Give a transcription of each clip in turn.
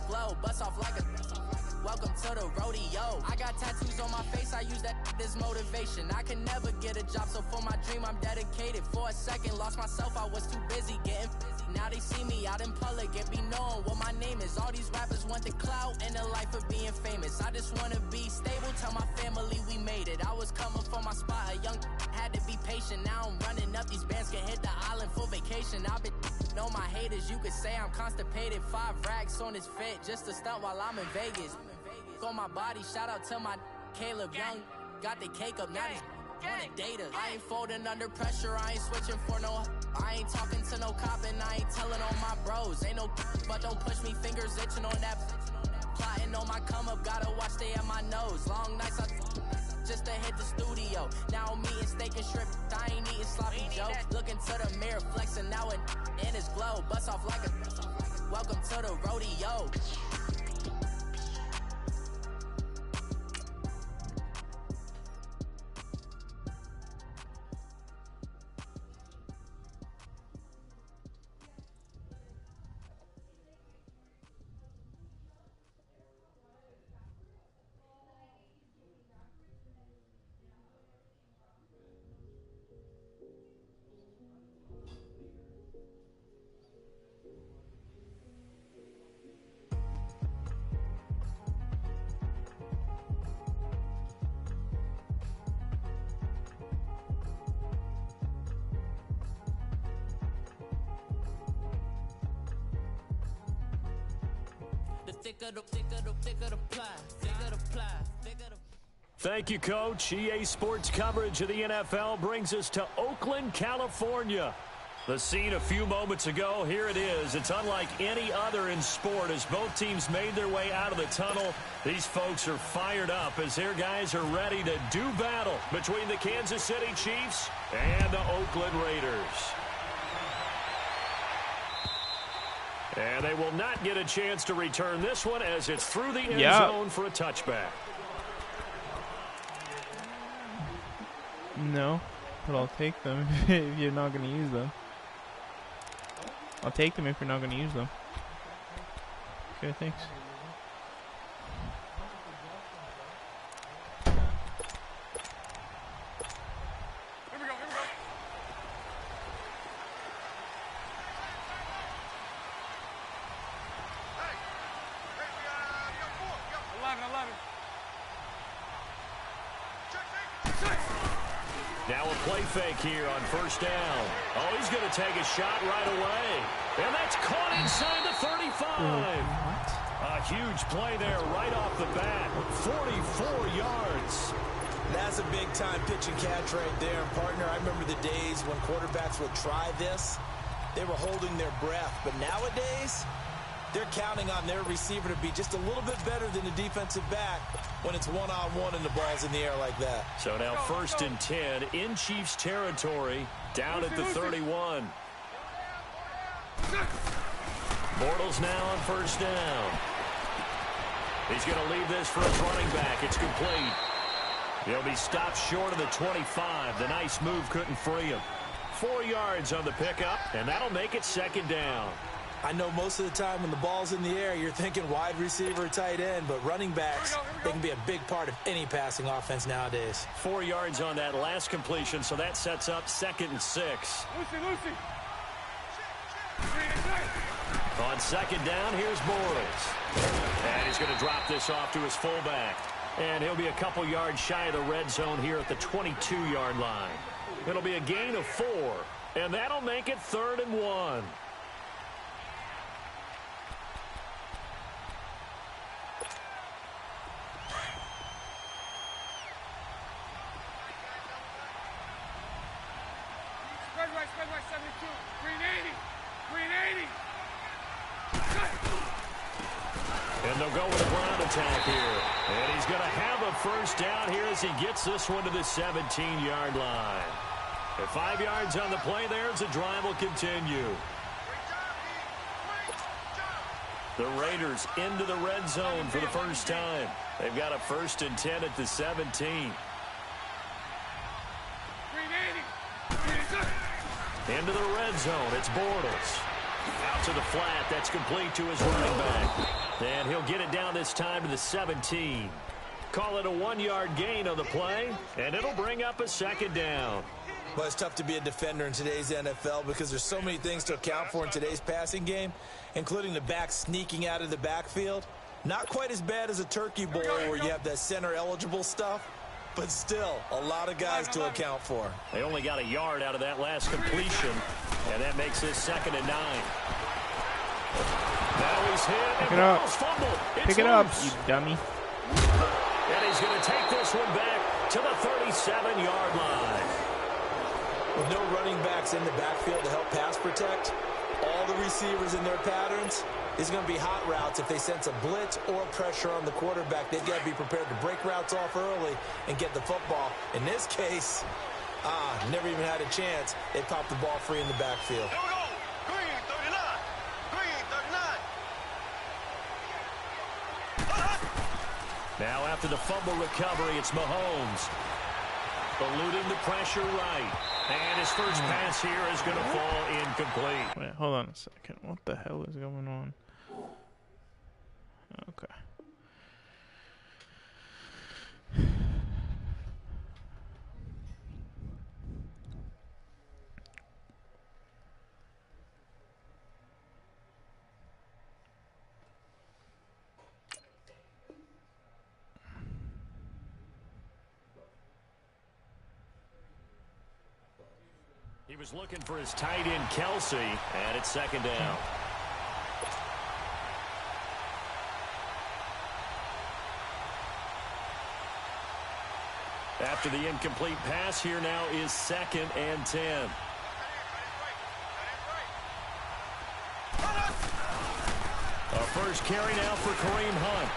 glow, bust off like a welcome to the rodeo. I got tattoos on my face, I use that as motivation. I can never get a job, so for my dream I'm dedicated. For a second, lost myself, I was too busy getting now they see me out in public and be knowing what my name is. All these rappers want the clout and the life of being famous. I just wanna be stable, tell my family we made it. I was coming for my spot, a young had to be patient. Now I'm running up, these bands can hit the island for vacation. I've been know my haters, you could say I'm constipated. 5 racks on his fit, just to stunt while I'm in Vegas. On my body, shout out to my Caleb Young. Got the cake up, now he's on the data. I ain't folding under pressure, I ain't switching for no. I ain't talking to no cop and I ain't telling on my bros. Ain't no but don't push me, fingers itching on that. Plotting on my come up, gotta watch stay at my nose. Long nights I just to hit the studio. Now I'm eating steak and shrimp, I ain't eating sloppy Joe. Looking to the mirror, flexing now and in his glow. Bust off like a welcome to the rodeo. Thank you, Coach. EA Sports coverage of the NFL brings us to Oakland, California. The scene a few moments ago, here it is. It's unlike any other in sport as both teams made their way out of the tunnel. These folks are fired up as their guys are ready to do battle between the Kansas City Chiefs and the Oakland Raiders. And they will not get a chance to return this one as it's through the end zone for a touchback. No, but I'll take them if you're not going to use them. I'll take them if you're not going to use them. Okay, thanks. Here we go, here we go. Hey, we got 4. We got 11. Check. Now a play fake here on first down. Oh, he's going to take a shot right away. And that's caught inside the 35. A huge play there right off the bat. 44 yards. That's a big-time pitch and catch right there. And, partner, I remember the days when quarterbacks would try this. They were holding their breath. But nowadays, they're counting on their receiver to be just a little bit better than the defensive back when it's one-on-one and the ball's in the air like that. So now 1st and 10 in Chiefs territory, down at the 31. Bortles now on first down. He's going to leave this for his running back. It's complete. He'll be stopped short of the 25. The nice move couldn't free him. 4 yards on the pickup, and that'll make it 2nd down. I know most of the time when the ball's in the air, you're thinking wide receiver, tight end, but running backs, they can be a big part of any passing offense nowadays. 4 yards on that last completion, so that sets up 2nd and 6. Lucy. On 2nd down, here's Bortles. And he's going to drop this off to his fullback. And he'll be a couple yards shy of the red zone here at the 22-yard line. It'll be a gain of 4, and that'll make it 3rd and 1. Spread right, 72. Green 80. And they'll go with a ground attack here. And he's going to have a first down here as he gets this one to the 17-yard line. At 5 yards on the play there as the drive will continue. The Raiders into the red zone for the first time. They've got a 1st and 10 at the 17. Into the red zone, it's Bortles. Out to the flat, that's complete to his running back. And And he'll get it down this time to the 17. Call it a 1-yard gain on the play, and it'll bring up a second down. Well, it's tough to be a defender in today's NFL because there's so many things to account for in today's passing game, including the back sneaking out of the backfield. Not quite as bad as a turkey bowl where you have that center-eligible stuff, but still a lot of guys to account for. They only got a yard out of that last completion, and that makes this 2nd and 9. Now he's hit, Pick and it up. Ball's fumbled. Pick it up, you dummy. And he's going to take this one back to the 37-yard line. With no running backs in the backfield to help pass protect, all the receivers in their patterns, is going to be hot routes. If they sense a blitz or pressure on the quarterback, they've got to be prepared to break routes off early and get the football. In this case, never even had a chance. They popped the ball free in the backfield. Here we go. Green 39. Green 39. Now after the fumble recovery, it's Mahomes. Eluding the pressure right. And his first pass here is going to fall incomplete. Wait, hold on a second. What the hell is going on? Okay. He was looking for his tight end, Kelsey, and it's 2nd down. After the incomplete pass, here now is 2nd and 10. A first carry now for Kareem Hunt.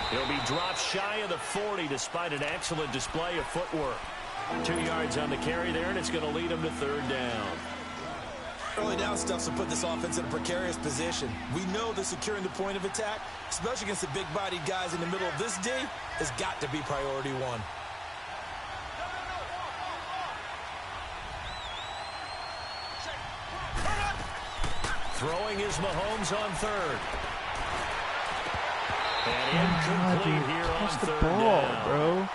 He'll be dropped shy of the 40 despite an excellent display of footwork. 2 yards on the carry there, and it's going to lead him to 3rd down. Early down stuff's to put this offense in a precarious position. We know that securing the point of attack, especially against the big-bodied guys in the middle of this D, has got to be priority one. Throwing is Mahomes on 3rd. And incomplete here on 3rd down. Bro.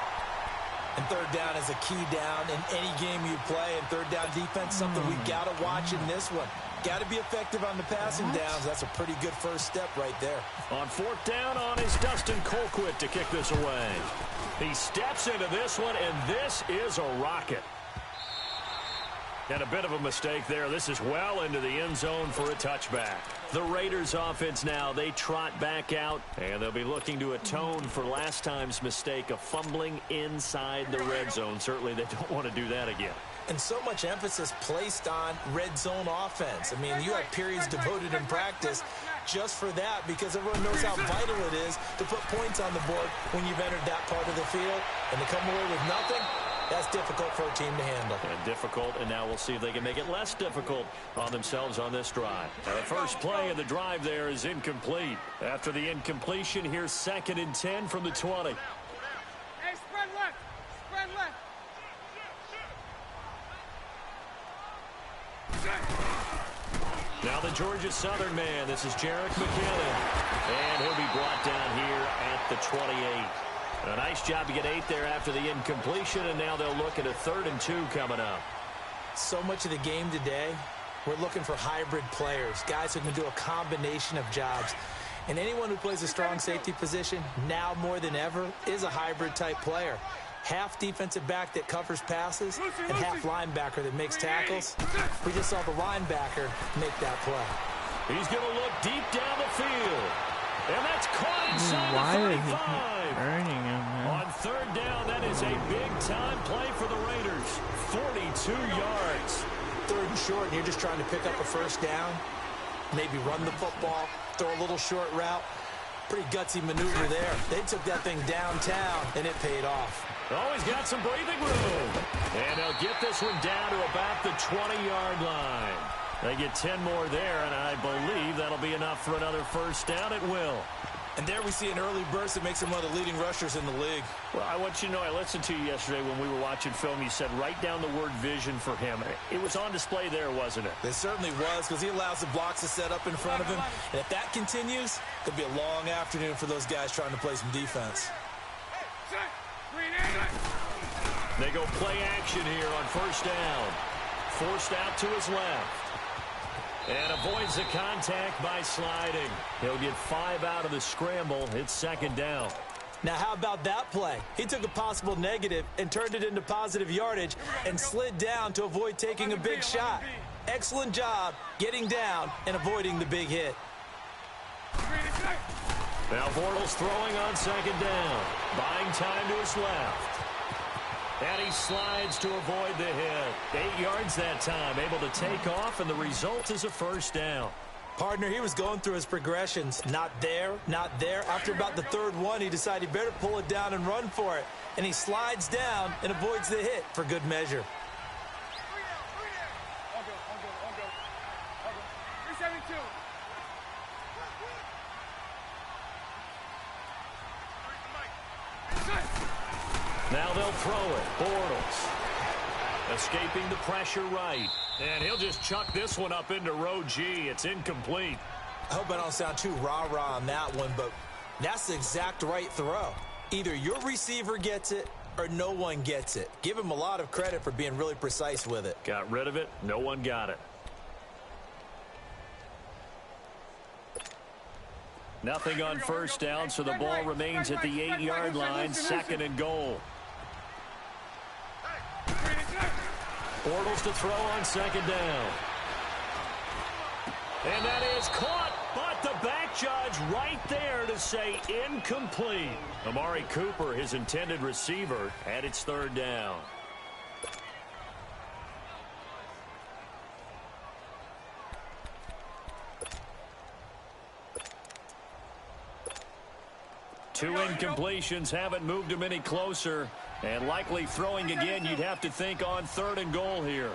And 3rd down is a key down in any game you play. And 3rd down defense, something we got to watch in this one. Got to be effective on the passing downs. That's a pretty good first step right there. On 4th down on is Dustin Colquitt to kick this away. He steps into this one, and this is a rocket. And a bit of a mistake there. This is well into the end zone for a touchback. The Raiders offense now, they trot back out, and they'll be looking to atone for last time's mistake of fumbling inside the red zone. Certainly they don't want to do that again. And so much emphasis placed on red zone offense. I mean, you have periods devoted in practice just for that because everyone knows how vital it is to put points on the board when you've entered that part of the field. And to come away with nothing, that's difficult for a team to handle. And difficult, and now we'll see if they can make it less difficult on themselves on this drive. The first play of the drive there is incomplete. After the incompletion, here's 2nd and 10 from the 20. Hey, spread left. Spread left. Now the Georgia Southern man. This is Jarek McKinnon. And he'll be brought down here at the 28. A nice job to get 8 there after the incompletion, and now they'll look at a 3rd and 2 coming up. So much of the game today, we're looking for hybrid players, guys who can do a combination of jobs. And anyone who plays a strong safety position, now more than ever, is a hybrid-type player. Half defensive back that covers passes and half linebacker that makes tackles. We just saw the linebacker make that play. He's going to look deep down the field. And that's caught inside the 35. Earning him, man. On 3rd down, that is a big-time play for the Raiders. 42 yards. 3rd and short, and you're just trying to pick up a first down. Maybe run the football, throw a little short route. Pretty gutsy maneuver there. They took that thing downtown, and it paid off. Oh, he's got some breathing room. And they'll get this one down to about the 20-yard line. They get 10 more there, and I believe that'll be enough for another first down. It will. And there we see an early burst that makes him one of the leading rushers in the league. Well, I want you to know, I listened to you yesterday when we were watching film. You said write down the word vision for him. It was on display there, wasn't it? It certainly was, because he allows the blocks to set up in front of him. And if that continues, it could be a long afternoon for those guys trying to play some defense. They go play action here on first down. Forced out to his left. And avoids the contact by sliding. He'll get 5 out of the scramble. It's second down. Now, how about that play? He took a possible negative and turned it into positive yardage and slid down to avoid taking a big shot. Excellent job getting down and avoiding the big hit. Now Bortles throwing on second down. Buying time to his left. And he slides to avoid the hit. 8 yards that time, able to take off, and the result is a first down. Partner, he was going through his progressions. Not there, not there. After about the third one, he decided he better pull it down and run for it. And he slides down and avoids the hit for good measure. Now they'll throw it. Bortles escaping the pressure right. And he'll just chuck this one up into row G. It's incomplete. I hope I don't sound too rah-rah on that one, but that's the exact right throw. Either your receiver gets it or no one gets it. Give him a lot of credit for being really precise with it. Got rid of it. No one got it. Nothing on first down, so the ball remains at the 8-yard line. Second and goal. Bortles to throw on second down. And that is caught, but the back judge right there to say incomplete. Amari Cooper, his intended receiver, and it's third down. Two incompletions haven't moved him any closer. And likely throwing again, you'd have to think on third and goal here.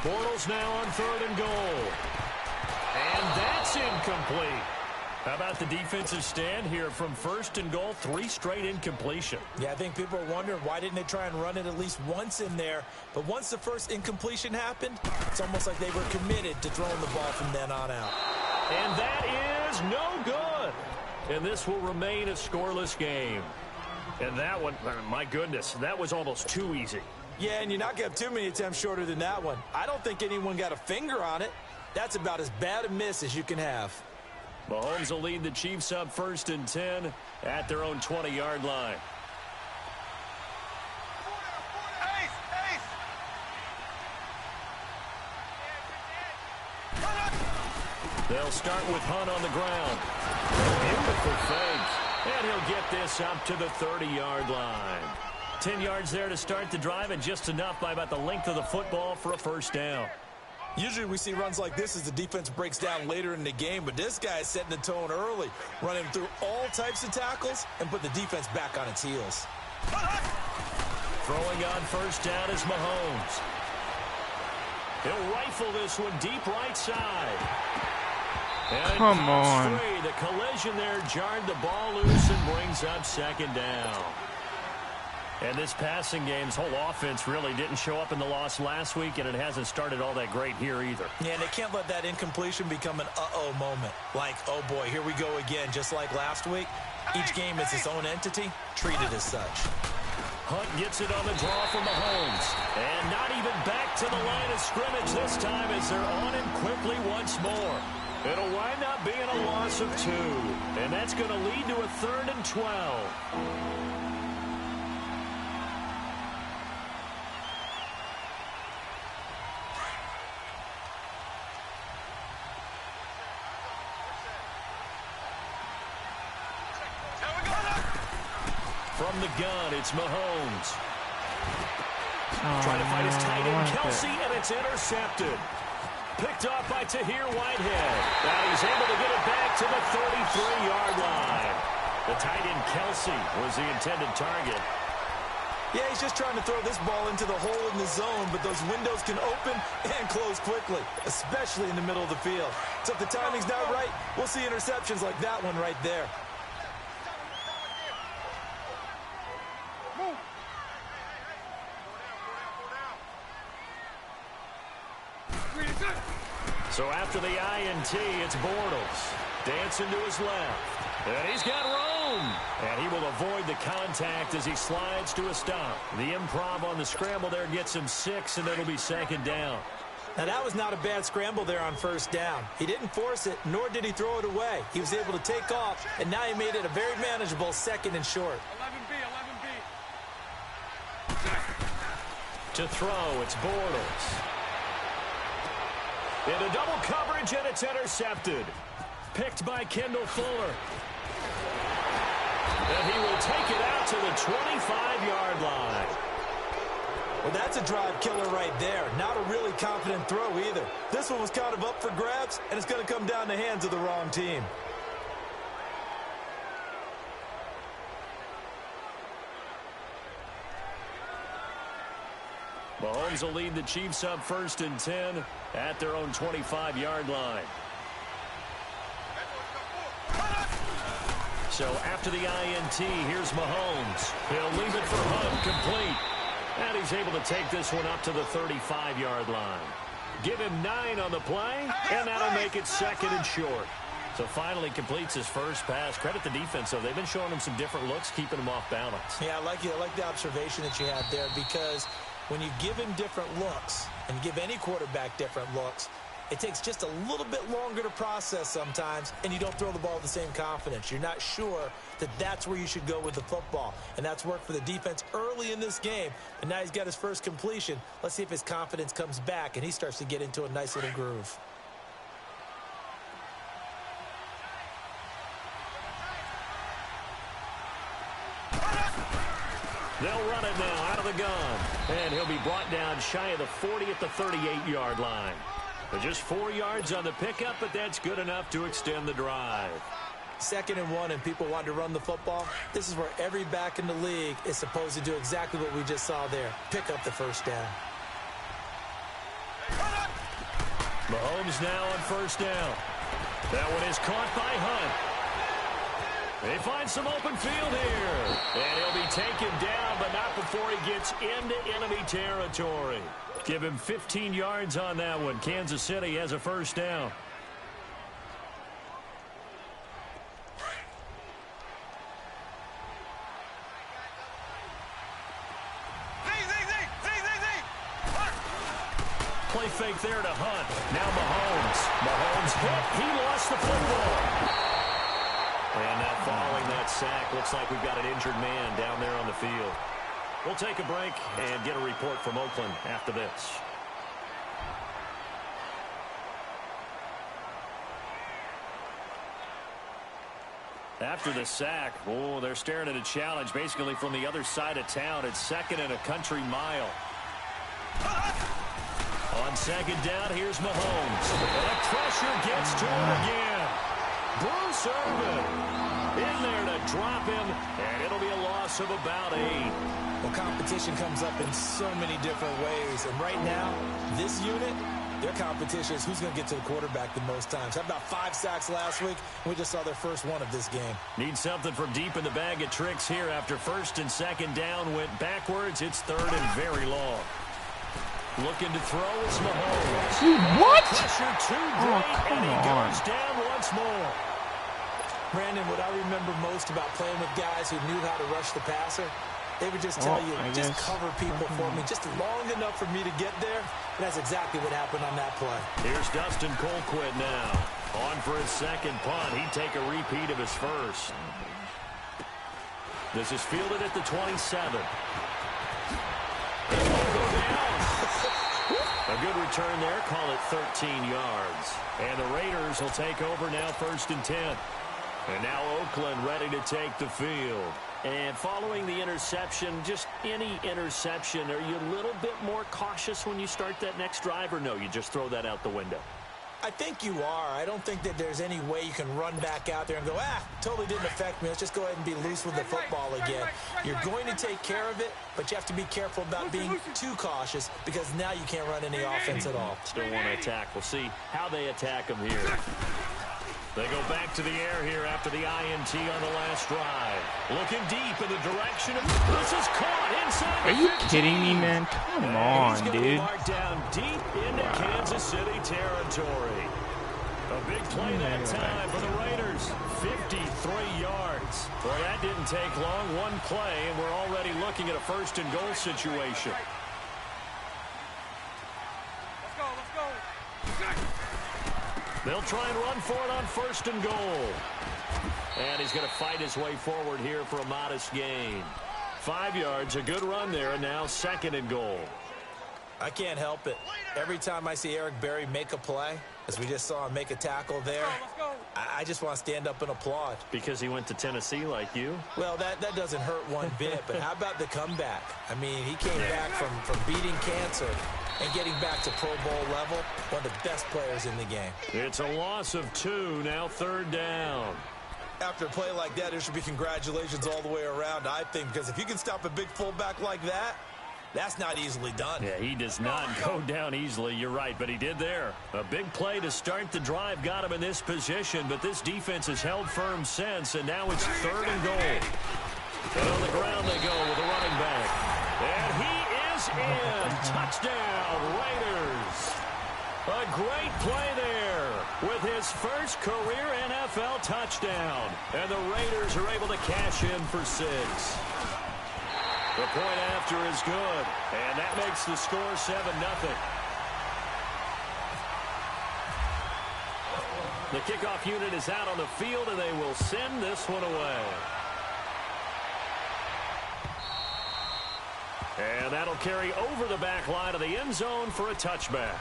Bortles now on third and goal. And that's incomplete. How about the defensive stand here from first and goal? 3 straight incompletion. Yeah, I think people are wondering why didn't they try and run it at least once in there. But once the first incompletion happened, it's almost like they were committed to throwing the ball from then on out. And that is no good. And this will remain a scoreless game. And that one, my goodness, that was almost too easy. Yeah, and you're not going to have too many attempts shorter than that one. I don't think anyone got a finger on it. That's about as bad a miss as you can have. Mahomes will lead the Chiefs up first and 10 at their own 20-yard line. They'll start with Hunt on the ground. Beautiful fake. And he'll get this up to the 30-yard line. 10 yards there to start the drive, and just enough by about the length of the football for a first down. Usually we see runs like this as the defense breaks down later in the game, but this guy is setting the tone early, running through all types of tackles and put the defense back on its heels. Throwing on first down is Mahomes. He'll rifle this one deep right side. And come on. Free. The collision there jarred the ball loose and brings up second down. And this passing game's whole offense really didn't show up in the loss last week, and it hasn't started all that great here either. Yeah, and they can't let that incompletion become an uh-oh moment. Like, oh boy, here we go again, just like last week. Each game is its own entity, treated as such. Hunt gets it on the draw from Mahomes. And not even back to the line of scrimmage this time as they're on him quickly once more. It'll wind up being a loss of 2. And that's going to lead to a 3rd and 12. From the gun, it's Mahomes. Trying to find his tight end, Kelsey, and it's intercepted. Picked off by Tahir Whitehead. Now he's able to get it back to the 33-yard line. The tight end, Kelsey, was the intended target. Yeah, he's just trying to throw this ball into the hole in the zone, but those windows can open and close quickly, especially in the middle of the field. So if the timing's not right, we'll see interceptions like that one right there. So after the INT, it's Bortles. Dancing to his left. And he's got room. And he will avoid the contact as he slides to a stop. The improv on the scramble there gets him 6, and it'll be second down. Now, that was not a bad scramble there on first down. He didn't force it, nor did he throw it away. He was able to take off, and now he made it a very manageable 2nd and short. 11B, 11B. To throw, it's Bortles. Into double coverage, and it's intercepted. Picked by Kendall Fuller. And he will take it out to the 25-yard line. Well, that's a drive killer right there. Not a really confident throw either. This one was kind of up for grabs, and it's going to come down the hands of the wrong team. Mahomes will lead the Chiefs up 1st and 10 at their own 25-yard line. So after the INT, here's Mahomes. He'll leave it for Hunt, complete. And he's able to take this one up to the 35-yard line. Give him 9 on the play, and that'll make it 2nd and short. So finally completes his first pass. Credit the defense, though. They've been showing him some different looks, keeping him off balance. Yeah, I like the observation that you had there, because when you give him different looks, and you give any quarterback different looks, it takes just a little bit longer to process sometimes, and you don't throw the ball with the same confidence. You're not sure that that's where you should go with the football, and that's worked for the defense early in this game, and now he's got his first completion. Let's see if his confidence comes back, and he starts to get into a nice little groove. They'll run it now out of the gun, and he'll be brought down shy of the 40 at the 38-yard line. Just 4 yards on the pickup, but that's good enough to extend the drive. 2nd and 1, and people want to run the football. This is where every back in the league is supposed to do exactly what we just saw there. Pick up the first down. Mahomes now on 1st down. That one is caught by Hunt. They find some open field here. And he'll be taken down, but not before he gets into enemy territory. Give him 15 yards on that one. Kansas City has a 1st down. Play fake there to Hunt. Now Mahomes. Mahomes hit. He lost the football. And now following that sack, looks like we've got an injured man down there on the field. We'll take a break and get a report from Oakland after this. After the sack, oh, they're staring at a challenge basically from the other side of town. It's 2nd and a country mile. On 2nd down, here's Mahomes. And the pressure gets to him again. Bruce Irvin in there to drop him, and it'll be a loss of about 8. Well, competition comes up in so many different ways, and right now, this unit, their competition is who's going to get to the quarterback the most times. How about 5 sacks last week? We just saw their first one of this game. Need something from deep in the bag of tricks here after 1st and 2nd down went backwards. It's 3rd and very long. Looking to throw, it's Mahomes. Dude, what? Pressure too great, and he goes down once more. Brandon, what I remember most about playing with guys who knew how to rush the passer, they would just tell you, just cover people for me, just long enough for me to get there. And that's exactly what happened on that play. Here's Dustin Colquitt now. On for his 2nd punt. He'd take a repeat of his first. This is fielded at the 27. It will go down. A good return there. Call it 13 yards. And the Raiders will take over now 1st and 10. And now Oakland ready to take the field. And following the interception, just any interception, are you a little bit more cautious when you start that next drive, or no, you just throw that out the window? I think you are. I don't think that there's any way you can run back out there and go, totally didn't affect me. Let's just go ahead and be loose with the football again. You're going to take care of it, but you have to be careful about being too cautious because now you can't run any offense at all. Still want to attack. We'll see how they attack him here. They go back to the air here after the INT on the last drive. Looking deep in the direction of... This is caught inside. Are you kidding me, man? Come on, dude. Marked down deep into Kansas City territory. A big play that time for the Raiders. 53 yards. Well, that didn't take long. One play, and we're already looking at a first and goal situation. Let's go. They'll try and run for it on first and goal. And he's going to fight his way forward here for a modest gain. 5 yards, a good run there, and now second and goal. I can't help it. Every time I see Eric Berry make a play, as we just saw him make a tackle there, I just want to stand up and applaud. Because he went to Tennessee like you? Well, that doesn't hurt one bit, but how about the comeback? I mean, he came back from beating cancer and getting back to Pro Bowl level, one of the best players in the game. It's a loss of 2, now third down. After a play like that, there should be congratulations all the way around, I think, because if you can stop a big fullback like that, that's not easily done. Yeah, he does not go down easily, you're right, but he did there. A big play to start the drive got him in this position, but this defense has held firm since, and now it's third and goal. And on the ground they go with a running back. And he is in. Touchdown, Raiders. A great play there with his first career NFL touchdown. And the Raiders are able to cash in for 6. The point after is good, and that makes the score 7-0. The kickoff unit is out on the field, and they will send this one away. And that'll carry over the back line of the end zone for a touchback.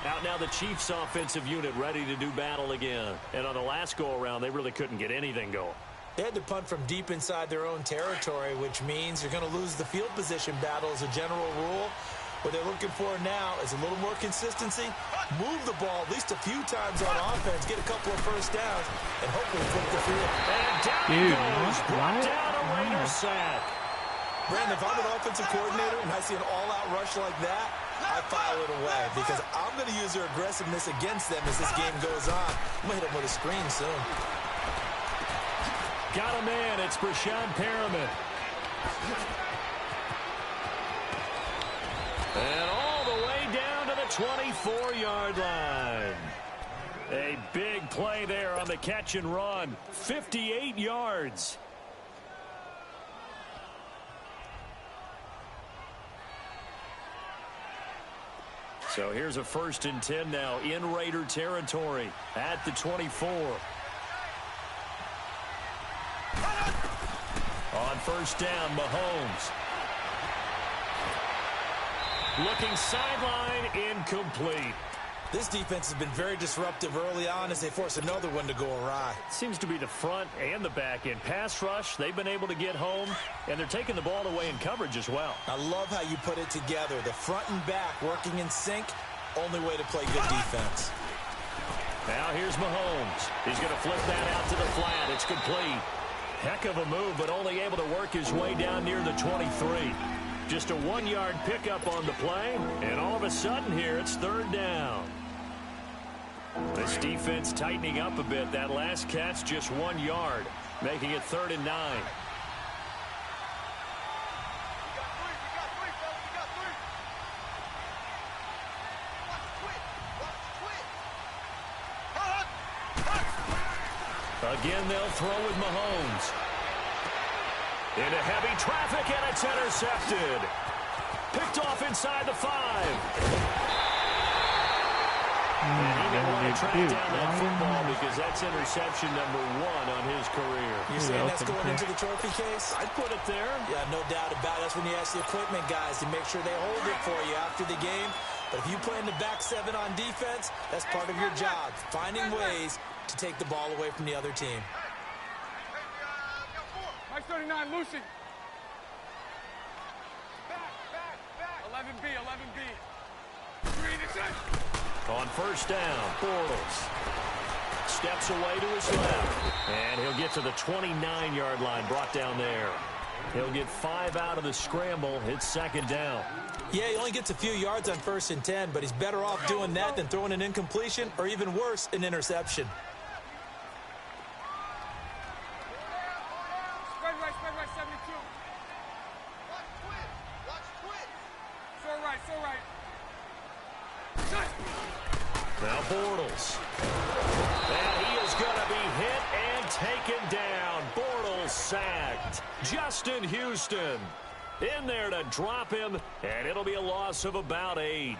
Out now the Chiefs offensive unit ready to do battle again. And on the last go-around, they really couldn't get anything going. They had to punt from deep inside their own territory, which means you're going to lose the field position battle as a general rule. What they're looking for now is a little more consistency, move the ball at least a few times on offense, get a couple of first downs, and hopefully flip the field. And down he goes, brought down a Raider sack. Brandon, if I'm an offensive coordinator and I see an all-out rush like that, I file it away because I'm going to use their aggressiveness against them as this game goes on. I'm going to hit them with a screen soon. Got a man. It's Brashad Perriman. And all the way down to the 24-yard line. A big play there on the catch and run. 58 yards. So here's a 1st and 10 now in Raider territory at the 24. On first down, Mahomes. Looking sideline, incomplete. This defense has been very disruptive early on as they force another one to go awry. Seems to be the front and the back end. Pass rush, they've been able to get home, and they're taking the ball away in coverage as well. I love how you put it together. The front and back working in sync, only way to play good defense. Now here's Mahomes. He's going to flip that out to the flat. It's complete. Heck of a move, but only able to work his way down near the 23. Just a 1-yard pickup on the play, and all of a sudden here it's third down. This defense tightening up a bit. That last catch just 1 yard, making it 3rd and 9. We got three, fellas. We got three. Watch the twitch. Again, they'll throw with Mahomes. Into heavy traffic, and it's intercepted. Picked off inside the 5. And he didn't want to track down that football because that's interception number 1 on his career. You're saying that's going into the trophy case? I'd put it there. Yeah, no doubt about it. That's when you ask the equipment guys to make sure they hold it for you after the game. But if you play in the back 7 on defense, that's part of your job, finding ways to take the ball away from the other team. Mike 39, Lucy. Back. 11B. Green, it's in. On first down, Bortles steps away to his left, and he'll get to the 29-yard line, brought down there. He'll get 5 out of the scramble. It's second down. Yeah, he only gets a few yards on 1st and 10, but he's better off doing that than throwing an incompletion or even worse, an interception. Spread right, 72. Watch twitch. So right. Now Bortles. And he is going to be hit and taken down. Bortles sacked. Justin Houston in there to drop him, and it'll be a loss of about 8.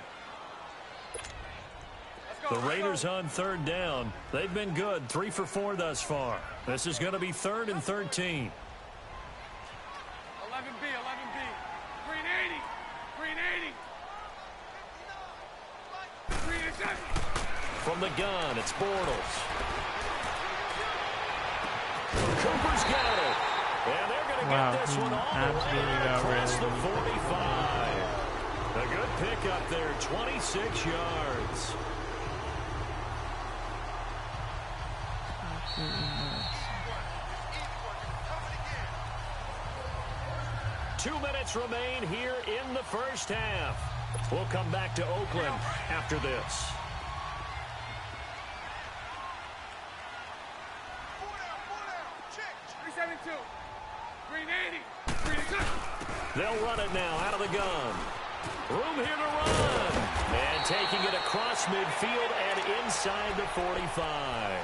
The Raiders on third down. They've been good, 3 for 4 thus far. This is going to be 3rd and 13. 11B. Green 80. Green interception. From the gun, it's Bortles. Cooper's got it. And they're going to get this one all the way across the 45. A good pickup there, 26 yards. 2 minutes remain here in the first half. We'll come back to Oakland after this. They'll run it now out of the gun. Room here to run. And taking it across midfield and inside the 45.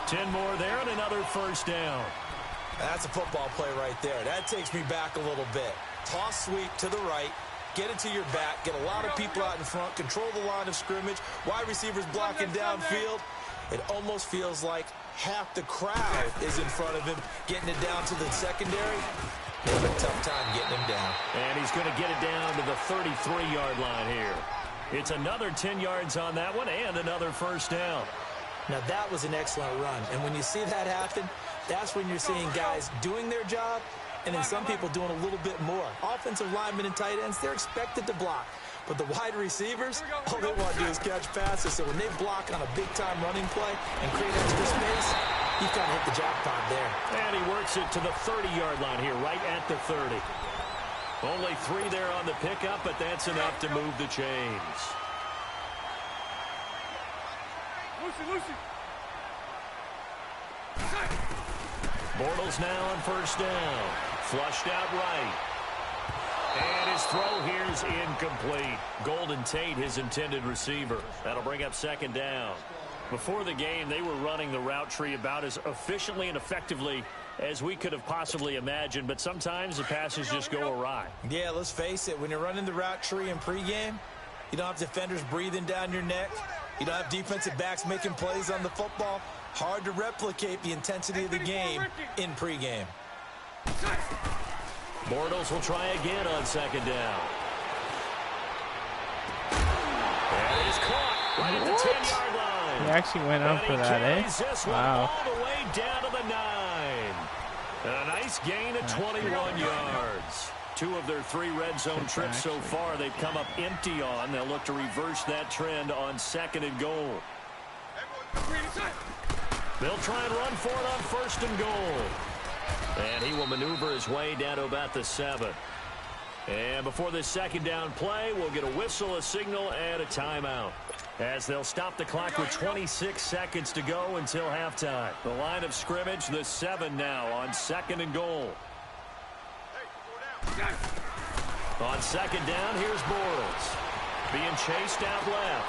10 more there and another first down. That's a football play right there. That takes me back a little bit. Toss sweep to the right. Get it to your back. Get a lot of people out in front. Control the line of scrimmage. Wide receivers blocking downfield. It almost feels like half the crowd is in front of him. Getting it down to the secondary. They have a tough time getting him down. And he's going to get it down to the 33-yard line here. It's another 10 yards on that one and another first down. Now, that was an excellent run. And when you see that happen, that's when you're seeing guys doing their job and then some people doing a little bit more. Offensive linemen and tight ends, they're expected to block. But the wide receivers, all they want to do is catch passes. So when they block on a big-time running play and create extra space, you've got to hit the jackpot there. And he works it to the 30-yard line here, right at the 30. Only 3 there on the pickup, but that's enough to move the chains. Lucy. Bortles now on first down. Flushed out right. And his throw here is incomplete. Golden Tate, his intended receiver. That'll bring up second down. Before the game, they were running the route tree about as efficiently and effectively as we could have possibly imagined, but sometimes the passes just go awry. Yeah, let's face it. When you're running the route tree in pregame, you don't have defenders breathing down your neck. You don't have defensive backs making plays on the football. Hard to replicate the intensity of the game in pregame. Bortles will try again on second down. And he's caught right at the 10-yard line. He actually went up for that, eh? Wow. All the way down to the 9. A nice gain of 21 yards. 2 of their 3 red zone trips so far they've come up empty on. They'll look to reverse that trend on second and goal. They'll try and run for it on first and goal. And he will maneuver his way down to about the 7. And before this second down play, we'll get a whistle, a signal, and a timeout. As they'll stop the clock with 26 seconds to go until halftime. The line of scrimmage, the 7 now on second and goal. On second down, here's Bortles. Being chased out left.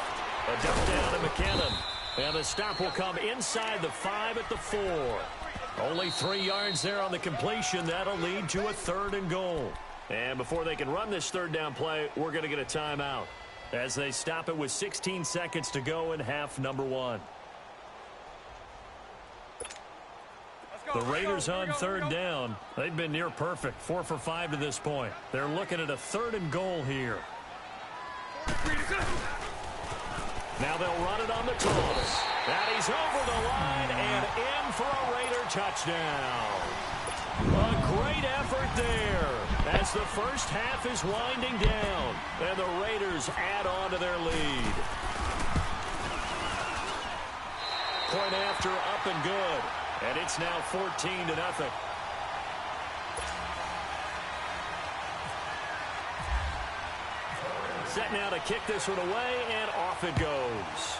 A dump down to McKinnon. And the stop will come inside the 5 at the 4. Only 3 yards there on the completion. That'll lead to a 3rd and goal. And before they can run this third down play, we're going to get a timeout as they stop it with 16 seconds to go in half number 1. The Raiders on third down. They've been near perfect. 4 for 5 to this point. They're looking at a 3rd and goal here. Now they'll run it on the toss. And he's over the line and in for a Raider touchdown. A great effort there as the first half is winding down. And the Raiders add on to their lead. Point after, up and good. And it's now 14-0. Set now to kick this one away, and off it goes.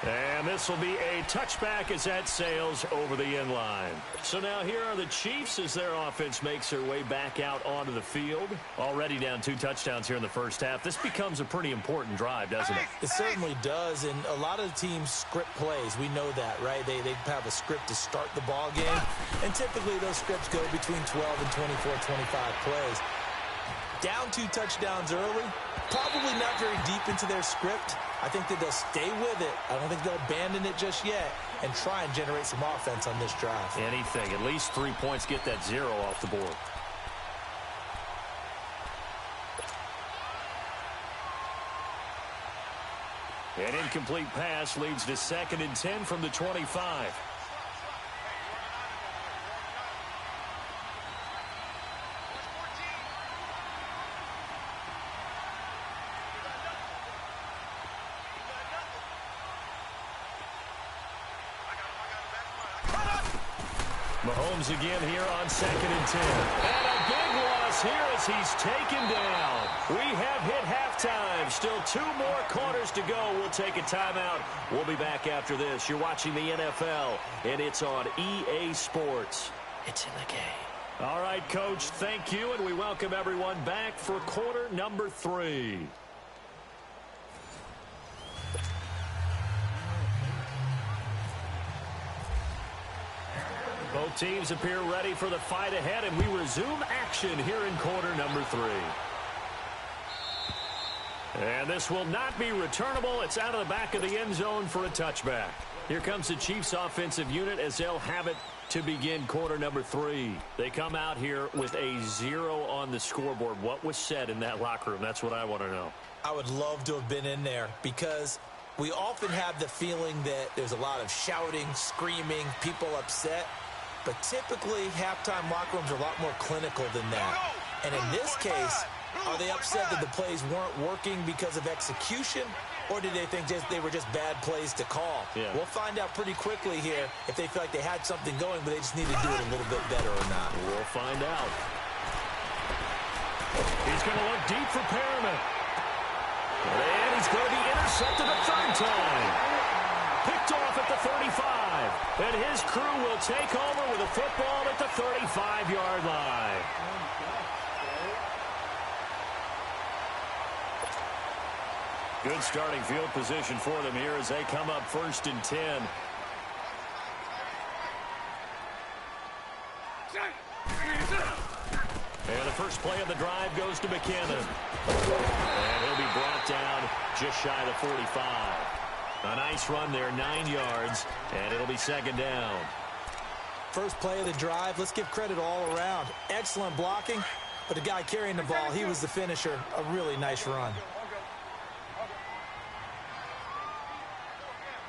And this will be a touchback as that sails over the end line. So now here are the Chiefs as their offense makes their way back out onto the field. Already down 2 touchdowns here in the first half. This becomes a pretty important drive, doesn't it? It certainly does, and a lot of teams script plays. We know that, right? They have a script to start the ball game, and typically those scripts go between 12 and 24, 25 plays. Down 2 touchdowns early, probably not very deep into their script. I think that they'll stay with it. I don't think they'll abandon it just yet and try and generate some offense on this drive. Anything. At least 3 points, get that 0 off the board. An incomplete pass leads to 2nd and 10 from the 25. Mahomes again here on 2nd and 10. And a big loss here as he's taken down. We have hit halftime. Still 2 more quarters to go. We'll take a timeout. We'll be back after this. You're watching the NFL, and it's on EA Sports. It's in the game. All right, Coach, thank you, and we welcome everyone back for quarter number 3. Both teams appear ready for the fight ahead, and we resume action here in quarter number 3. And this will not be returnable. It's out of the back of the end zone for a touchback. Here comes the Chiefs offensive unit as they'll have it to begin quarter number 3. They come out here with a 0 on the scoreboard. What was said in that locker room? That's what I want to know. I would love to have been in there because we often have the feeling that there's a lot of shouting, screaming, people upset. But typically, halftime locker rooms are a lot more clinical than that. And in this case, are they upset that the plays weren't working because of execution? Or did they think they were just bad plays to call? Yeah. We'll find out pretty quickly here if they feel like they had something going, but they just need to do it a little bit better or not. We'll find out. He's going to look deep for Perriman. And he's going to be intercepted a 3rd time. Picked off at the 35. And his crew will take over with a football at the 35-yard line. Good starting field position for them here as they come up 1st and 10. And the first play of the drive goes to McKinnon. And he'll be brought down just shy of the 45. A nice run there, 9 yards, and it'll be 2nd down. First play of the drive, let's give credit all around. Excellent blocking, but the guy carrying the ball, he was the finisher. A really nice run.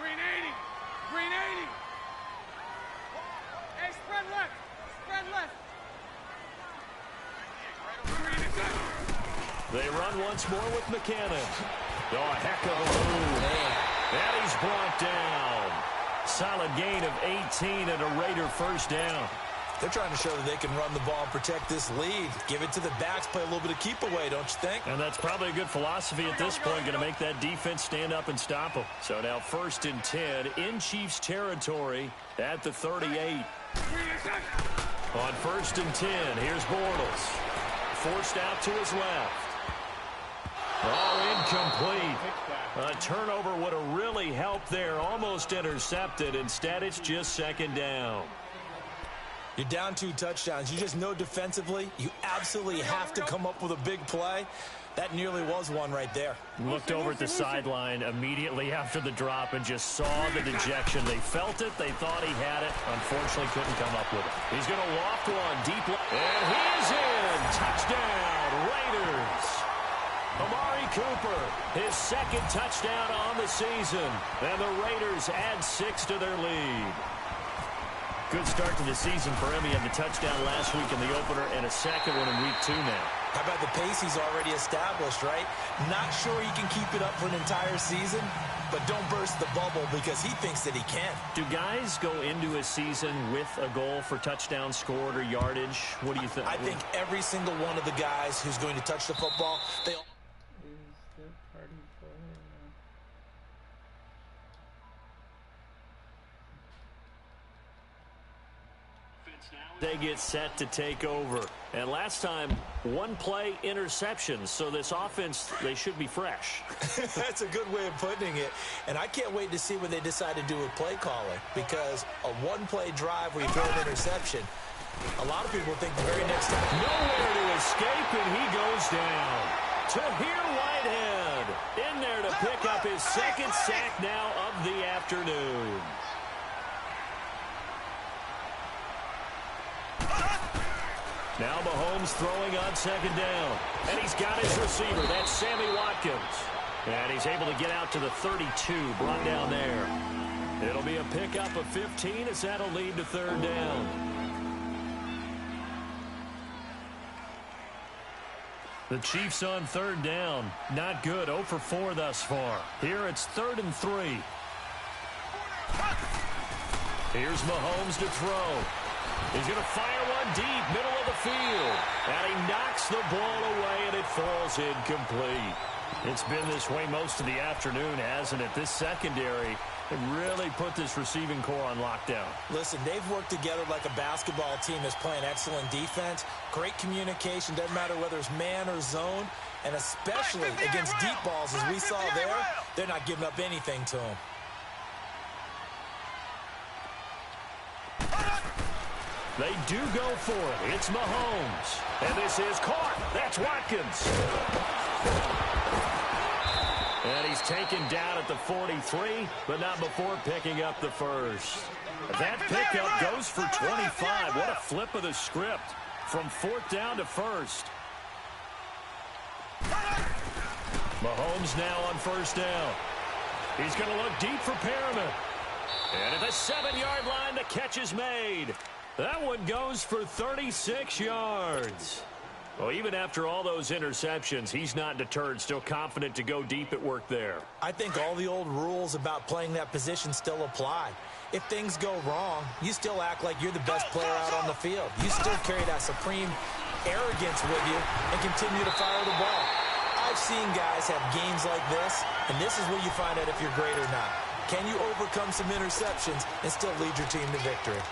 Green 80. Green 80. Hey, spread left. Spread left. They run once more with McKinnon. Oh, a heck of a move. And he's brought down. Solid gain of 18 and a Raider 1st down. They're trying to show that they can run the ball and protect this lead. Give it to the backs, play a little bit of keep away, don't you think? And that's probably a good philosophy at this point, going to make that defense stand up and stop them. So now 1st and 10 in Chiefs territory at the 38. On 1st and 10, here's Bortles. Forced out to his left. Oh, incomplete. A turnover would have really helped there. Almost intercepted. Instead, it's just 2nd down. You're down 2 touchdowns. You just know defensively you absolutely have to come up with a big play. That nearly was one right there. Looked over at the sideline immediately after the drop and just saw the dejection. They felt it. They thought he had it. Unfortunately, couldn't come up with it. He's going to loft one deep. And he is in. Touchdown, Raiders. Amari Cooper, his 2nd touchdown on the season. And the Raiders add 6 to their lead. Good start to the season for him. He had the touchdown last week in the opener and a second one in week 2 now. How about the pace he's already established, right? Not sure he can keep it up for an entire season, but don't burst the bubble because he thinks that he can. Do guys go into a season with a goal for touchdowns scored or yardage? What do you think? I think every single one of the guys who's going to touch the football, they all... They get set to take over. And last time, one play interception. So this offense, they should be fresh. That's a good way of putting it. And I can't wait to see what they decide to do with play calling. Because a one-play drive where you throw an interception, a lot of people think the very next time... Nowhere to escape, and he goes down. Tahir Whitehead in there to pick up his second sack now of the afternoon. Now Mahomes throwing on second down. And he's got his receiver. That's Sammy Watkins. And he's able to get out to the 32, brought down there. It'll be a pickup of 15 as that'll lead to third down. The Chiefs on third down. Not good. 0 for 4 thus far. Here it's 3rd and 3. Here's Mahomes to throw. He's going to fire one deep, middle of the field. And he knocks the ball away, and it falls incomplete. It's been this way most of the afternoon, hasn't it? This secondary really put this receiving core on lockdown. Listen, they've worked together like a basketball team that's playing excellent defense. Great communication, doesn't matter whether it's man or zone. And especially against deep balls, as we saw there, they're not giving up anything to them. They do go for it. It's Mahomes. And this is caught. That's Watkins. And he's taken down at the 43, but not before picking up the first. That pickup goes for 25. What a flip of the script from 4th down to 1st. Mahomes now on 1st down. He's going to look deep for Perriman. And at the 7-yard line, the catch is made. That one goes for 36 yards. Well, even after all those interceptions, he's not deterred, still confident to go deep at work there. I think all the old rules about playing that position still apply. If things go wrong, you still act like you're the best player out on the field. You still carry that supreme arrogance with you and continue to fire the ball. I've seen guys have games like this, and this is where you find out if you're great or not. Can you overcome some interceptions and still lead your team to victory?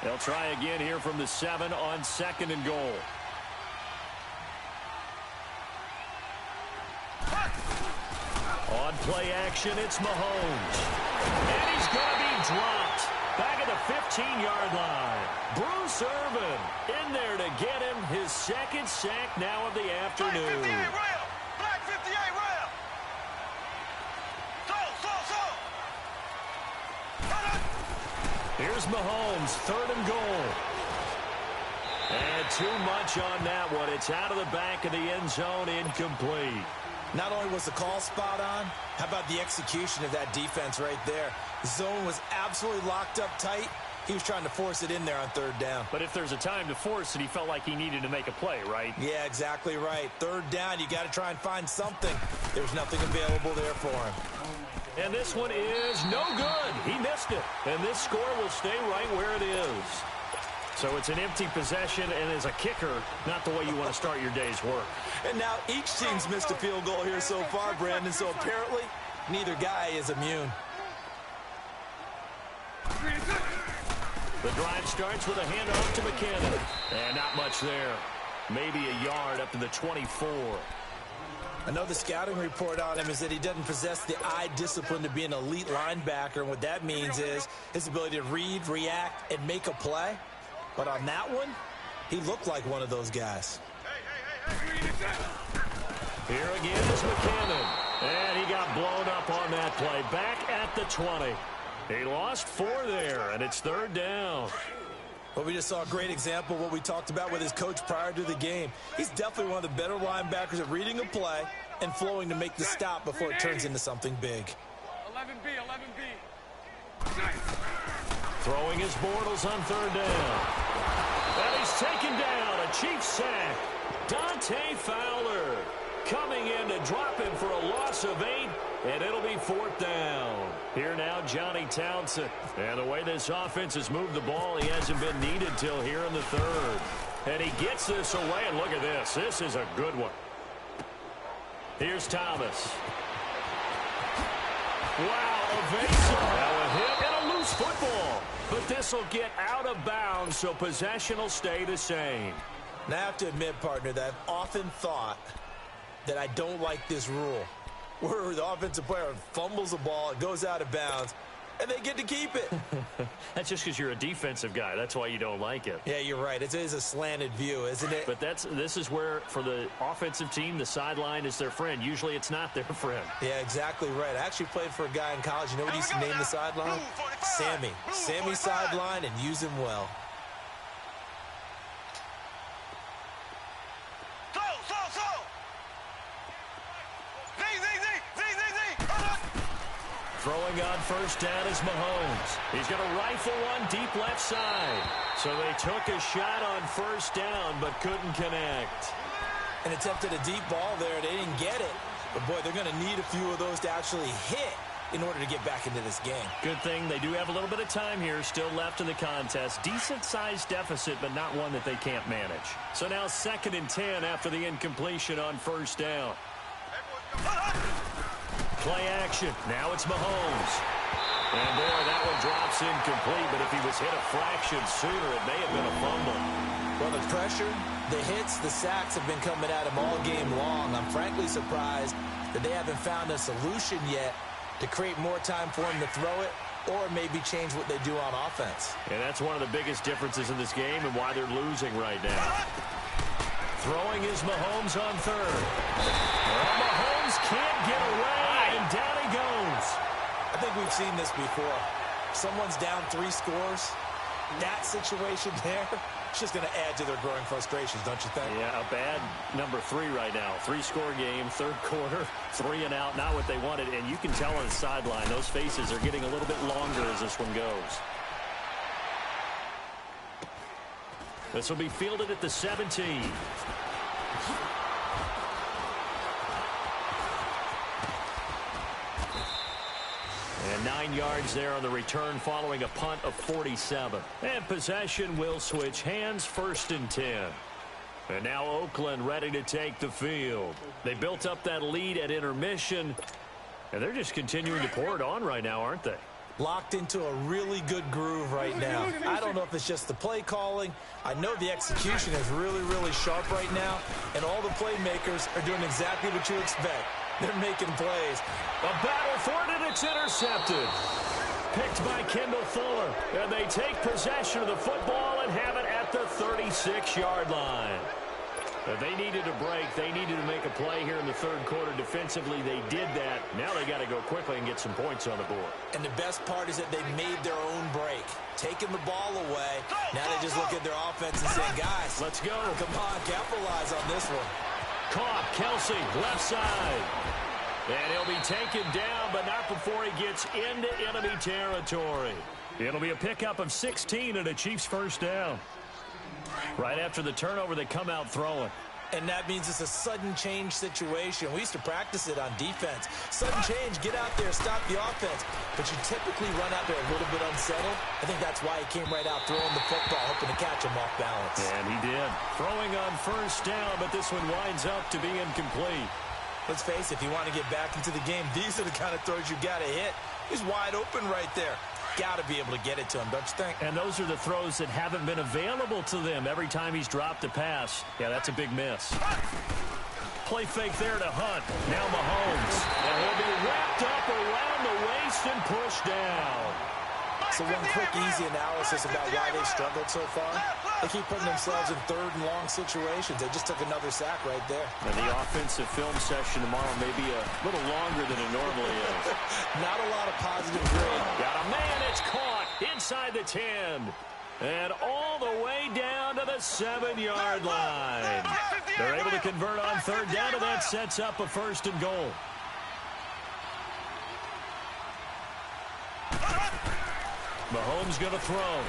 They'll try again here from the 7 on 2nd and goal. On play action, it's Mahomes. And he's going to be dropped back at the 15-yard line. Bruce Irvin in there to get him his second sack now of the afternoon. Black 58 rail. Here's Mahomes, 3rd and goal. And too much on that one. It's out of the back of the end zone, incomplete. Not only was the call spot on, how about the execution of that defense right there? The zone was absolutely locked up tight. He was trying to force it in there on 3rd down. But if there's a time to force it, he felt like he needed to make a play, right? Yeah, exactly right. 3rd down, you got to try and find something. There's nothing available there for him. And this one is no good. He missed it. And this score will stay right where it is. So it's an empty possession, and as a kicker, not the way you want to start your day's work. And now each team's missed a field goal here so far, Brandon, so apparently neither guy is immune. The drive starts with a handoff to McKinnon. And not much there. Maybe a yard up to the 24. Another scouting report on him is that he doesn't possess the eye discipline to be an elite linebacker. And what that means is his ability to read, react, and make a play. But on that one, he looked like one of those guys. Here again is McKinnon. And he got blown up on that play. Back at the 20. He lost 4 there, and it's 3rd down. Well, we just saw a great example of what we talked about with his coach prior to the game. He's definitely one of the better linebackers at reading a play and flowing to make the stop before it turns into something big. 11B, 11B. Throwing his Bortles on third down. And he's taken down. A Chiefs sack. Dante Fowler coming in to drop him for a loss of 8, and it'll be 4th down. Here now, Johnny Townsend. And the way this offense has moved the ball, he hasn't been needed till here in the 3rd. And he gets this away, and look at this. This is a good one. Here's Thomas. Wow, evasive. Now a hit and a loose football. But this will get out of bounds, so possession will stay the same. Now, I have to admit, partner, that I've often thought that I don't like this rule, where the offensive player fumbles the ball, it goes out of bounds, and they get to keep it. That's just because you're a defensive guy. That's why you don't like it. Yeah, you're right. It is a slanted view, isn't it? But this is where, for the offensive team, the sideline is their friend. Usually it's not their friend. Yeah, exactly right. I actually played for a guy in college. You know what he used to name the sideline? Sammy. Sammy sideline, and use him well. Throwing on first down is Mahomes. He's going to rifle one deep left side. So they took a shot on first down but couldn't connect. And attempted a deep ball there. They didn't get it. But, boy, they're going to need a few of those to actually hit in order to get back into this game. Good thing they do have a little bit of time here still left in the contest. Decent-sized deficit, but not one that they can't manage. So now 2nd and 10 after the incompletion on first down. Play action. Now it's Mahomes. And boy, that one drops incomplete, but if he was hit a fraction sooner, it may have been a fumble. Well, the pressure, the hits, the sacks have been coming at him all game long. I'm frankly surprised that they haven't found a solution yet to create more time for him to throw it or maybe change what they do on offense. And that's one of the biggest differences in this game and why they're losing right now. Throwing is Mahomes on third. Well, Mahomes can't get away, and down he goes. I think we've seen this before. Someone's down 3 scores. That situation there, it's just going to add to their growing frustrations, don't you think? Yeah, a bad number 3 right now. 3-score game, 3rd quarter, 3 and out, not what they wanted. And you can tell on the sideline, those faces are getting a little bit longer as this one goes. This will be fielded at the 17. And 9 yards there on the return following a punt of 47. And possession will switch hands, 1st and 10. And now Oakland ready to take the field. They built up that lead at intermission, and they're just continuing to pour it on right now, aren't they? Locked into a really good groove right now. I don't know if it's just the play calling. I know the execution is really, really sharp right now, and all the playmakers are doing exactly what you expect. They're making plays. A battle for it, and it's intercepted. Picked by Kendall Fuller, and they take possession of the football and have it at the 36-yard line. They needed a break. They needed to make a play here in the 3rd quarter. Defensively, they did that. Now they got to go quickly and get some points on the board. And the best part is that they made their own break, taking the ball away. Now they just look at their offense and say, guys, let's go. Come on, capitalize on this one. Caught, Kelsey, left side. And he'll be taken down, but not before he gets into enemy territory. It'll be a pickup of 16 and a Chiefs 1st down. Right after the turnover, they come out throwing. And that means it's a sudden change situation. We used to practice it on defense. Sudden change, get out there, stop the offense. But you typically run out there a little bit unsettled. I think that's why he came right out throwing the football, hoping to catch him off balance. And he did. Throwing on 1st down, but this one winds up to be incomplete. Let's face it, if you want to get back into the game, these are the kind of throws you got to hit. He's wide open right there. Got to be able to get it to him, don't you think? And those are the throws that haven't been available to them every time he's dropped a pass. Yeah, that's a big miss. Play fake there to Hunt. Now Mahomes. And he'll be wrapped up around the waist and pushed down. So one quick, easy analysis about why they've struggled so far. They keep putting themselves in 3rd and long situations. They just took another sack right there. And the offensive film session tomorrow may be a little longer than it normally is. Not a lot of positive grade. Got a man, it's caught inside the 10. And all the way down to the 7-yard line. They're able to convert on third down, and that sets up a 1st and goal. Mahomes going to throw.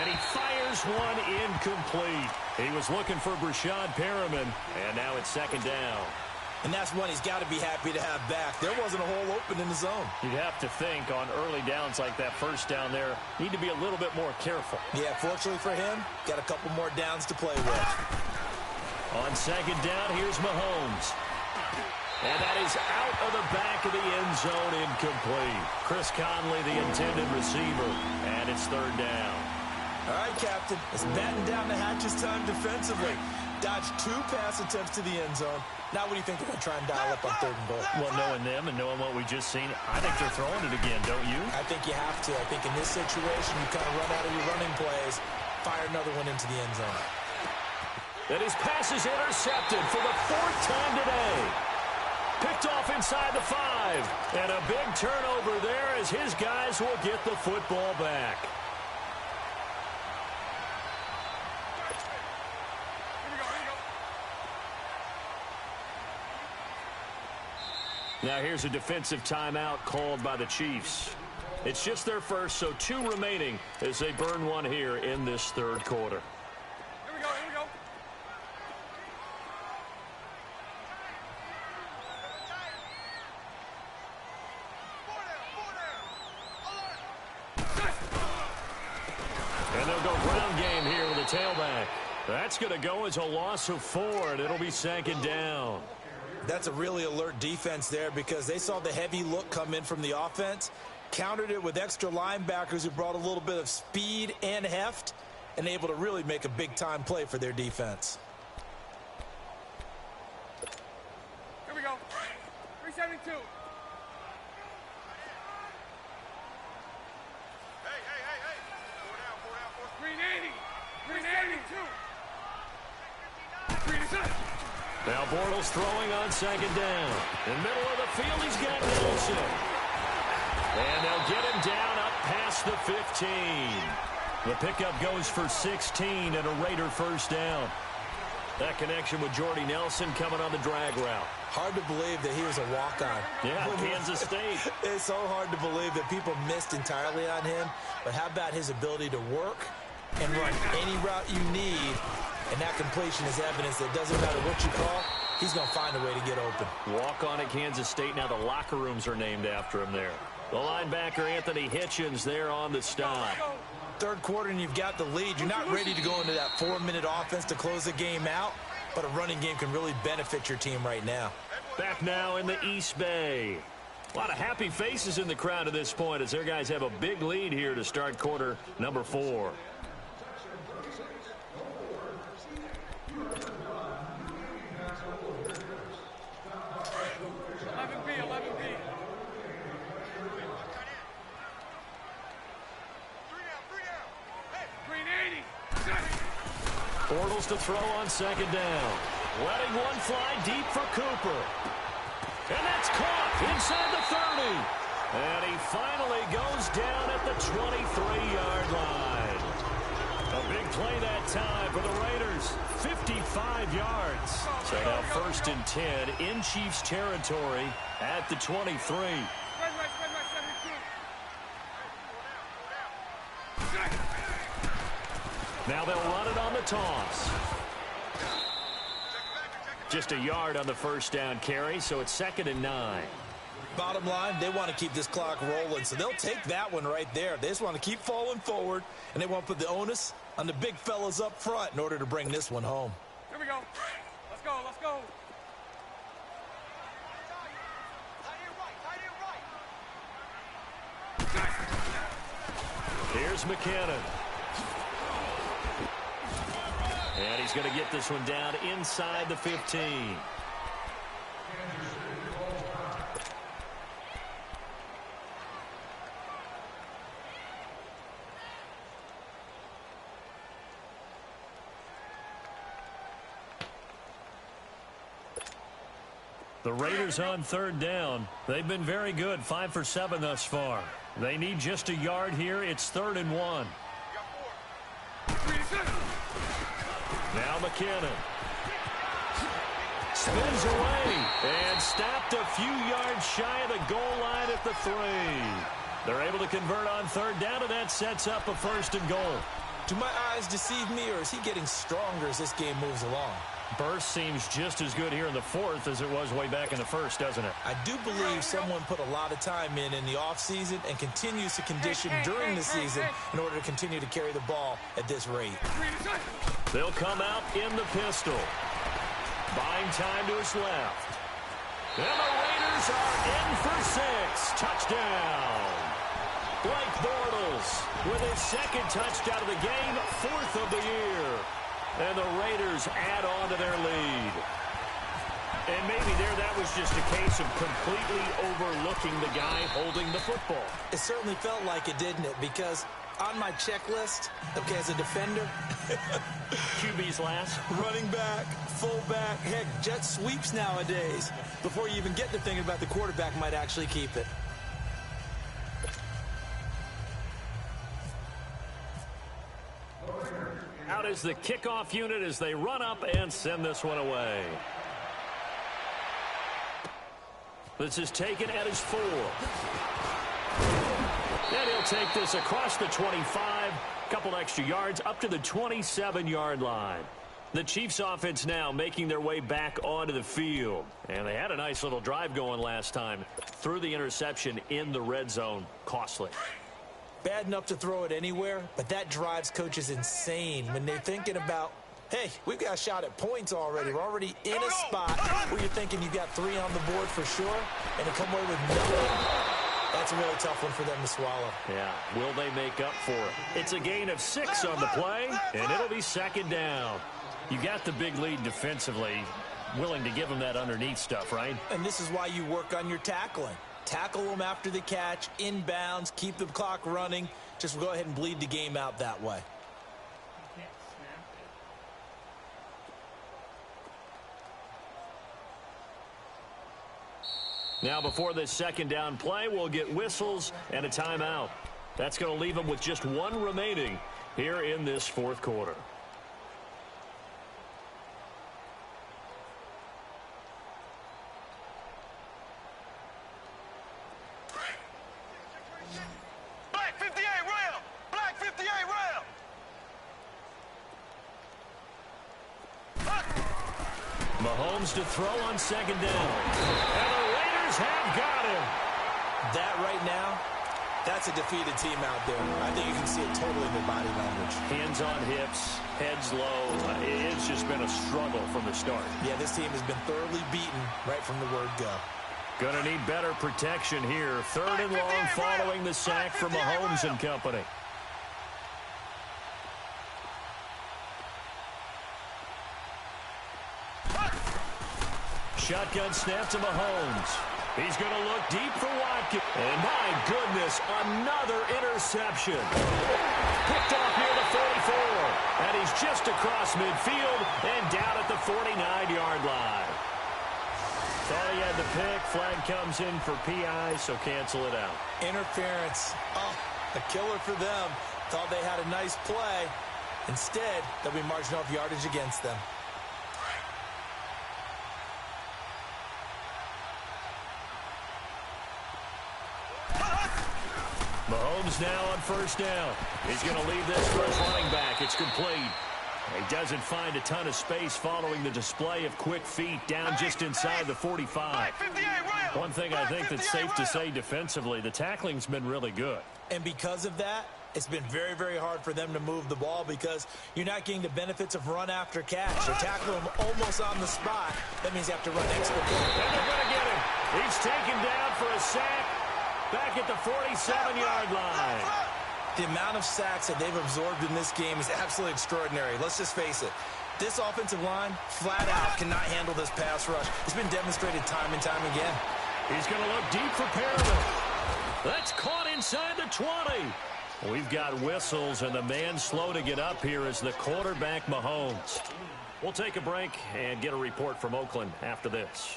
And he fires one incomplete. He was looking for Brashad Perriman, and now it's 2nd down. And that's one he's got to be happy to have back. There wasn't a hole open in the zone. You'd have to think on early downs like that 1st down there, need to be a little bit more careful. Yeah, fortunately for him, got a couple more downs to play with. On 2nd down, here's Mahomes. And that is out of the back of the end zone, incomplete. Chris Conley, the intended receiver, and it's 3rd down. All right, Captain, it's batten down the hatches time defensively. Dodged 2 pass attempts to the end zone. Now what do you think they're going to try and dial up on 3rd and goal? Well, knowing them and knowing what we just seen, I think they're throwing it again, don't you? I think you have to. I think in this situation, you kind of run out of your running plays, fire another one into the end zone. And his pass is intercepted for the 4th time today. Picked off inside the 5. And a big turnover there as his guys will get the football back. Now here's a defensive timeout called by the Chiefs. It's just their first, so 2 remaining as they burn one here in this 3rd quarter. Here we go, here we go. And they'll go ground game here with a tailback. That's going to go as a loss of 4, and it'll be 2nd down. That's a really alert defense there because they saw the heavy look come in from the offense, countered it with extra linebackers who brought a little bit of speed and heft, and able to really make a big-time play for their defense. Here we go. 372. Hey. 380. 382. 387. Now Bortles throwing on 2nd down. In the middle of the field, he's got Nelson. And they'll get him down up past the 15. The pickup goes for 16 and a Raider 1st down. That connection with Jordy Nelson coming on the drag route. Hard to believe that he was a walk-on. Yeah, Kansas State. It's so hard to believe that people missed entirely on him. But how about his ability to work and run any route you need? And that completion is evidence that doesn't matter what you call, he's going to find a way to get open. Walk on at Kansas State. Now the locker rooms are named after him there. The linebacker, Anthony Hitchens, there on the stop. 3rd quarter and you've got the lead. You're not ready to go into that 4-minute offense to close the game out, but a running game can really benefit your team right now. Back now in the East Bay. A lot of happy faces in the crowd at this point as their guys have a big lead here to start quarter number 4. Bortles to throw on 2nd down. Letting one fly deep for Cooper. And that's caught inside the 30. And he finally goes down at the 23-yard line. A big play that time for the Raiders. 55 yards. So now 1st and 10 in Chiefs territory at the 23. Now they'll run it on the toss. Just a yard on the 1st down carry, so it's 2nd and 9. Bottom line, they want to keep this clock rolling, so they'll take that one right there. They just want to keep falling forward, and they want to put the onus on the big fellas up front in order to bring this one home. Here we go. Let's go, let's go. Here's McKinnon. And he's going to get this one down inside the 15. The Raiders on 3rd down. They've been very good, 5 for 7 thus far. They need just a yard here. It's 3rd and 1. Now McKinnon. Spins away and stopped a few yards shy of the goal line at the 3. They're able to convert on 3rd down, and that sets up a 1st and goal. Do my eyes deceive me, or is he getting stronger as this game moves along? Burst seems just as good here in the 4th as it was way back in the 1st, doesn't it? I do believe someone put a lot of time in the offseason and continues to condition during the season in order to continue to carry the ball at this rate. They'll come out in the pistol. Buying time to his left. And the Raiders are in for 6. Touchdown. Blake Bortles with his 2nd touchdown of the game, 4th of the year. And the Raiders add on to their lead. And maybe that was just a case of completely overlooking the guy holding the football. It certainly felt like it, didn't it? Because on my checklist, okay, as a defender, QB's last. Running back, fullback, heck, jet sweeps nowadays. Before you even get to thinking about the quarterback might actually keep it. Out is the kickoff unit as they run up and send this one away. This is taken at his 4. And he'll take this across the 25. Couple extra yards up to the 27-yard line. The Chiefs offense now making their way back onto the field. And they had a nice little drive going last time. Threw the interception in the red zone. Costly. Bad enough to throw it anywhere, but that drives coaches insane when they're thinking about, hey, we've got a shot at points already. We're already in a spot where you're thinking you've got 3 on the board for sure, and to come away with nothing. That's a really tough one for them to swallow. Yeah, will they make up for it? It's a gain of 6 on the play, and it'll be 2nd down. You got the big lead defensively, willing to give them that underneath stuff, right? And this is why you work on your tackling. Tackle them after the catch, inbounds, keep the clock running. Just go ahead and bleed the game out that way. Now before this 2nd down play, we'll get whistles and a timeout. That's going to leave them with just 1 remaining here in this 4th quarter. Black 58 rail! Black 58 rail! Mahomes to throw on 2nd down. And the Raiders have got him. That right now, that's a defeated team out there. I think you can see it totally in their body language. Hands on hips, heads low. It's just been a struggle from the start. Yeah, this team has been thoroughly beaten right from the word go. Gonna need better protection here. 3rd and long following the sack from Mahomes and company. Shotgun snap to Mahomes. He's going to look deep for Watkins. And my goodness, another interception. Picked off near the 44. And he's just across midfield and down at the 49-yard line. Thought he had the pick. Flag comes in for PI, so cancel it out. Interference. Oh, a killer for them. Thought they had a nice play. Instead, they'll be marginal yardage against them. Mahomes now on 1st down. He's going to leave this for his running back. It's complete. He doesn't find a ton of space following the display of quick feet down just inside the 45. One thing I think that's safe to say defensively, the tackling's been really good. And because of that, it's been very, very hard for them to move the ball because you're not getting the benefits of run after catch. They're tackling him almost on the spot. That means you have to run extra point. And they're going to get him. He's taken down for a sack back at the 47-yard line. The amount of sacks that they've absorbed in this game is absolutely extraordinary. Let's just face it. This offensive line, flat out, cannot handle this pass rush. It's been demonstrated time and time again. He's going to look deep for Perriman. That's caught inside the 20. We've got whistles, and the man slow to get up here is the quarterback, Mahomes. We'll take a break and get a report from Oakland after this.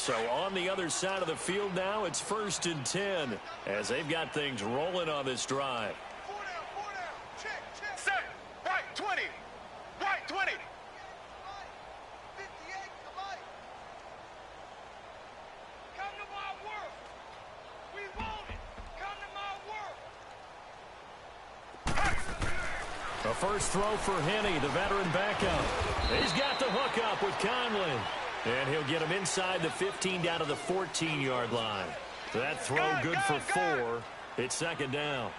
So on the other side of the field now, it's 1st and 10 as they've got things rolling on this drive. 4 down. Check. Set. Right, 20. Right, 20. 58, come on. Come to my work. We want it. Come to my work. A first throw for Henney, the veteran backup. He's got the hook up with Conley. And he'll get him inside the 15 down to the 14-yard line. That throw good for 4. It's 2nd down.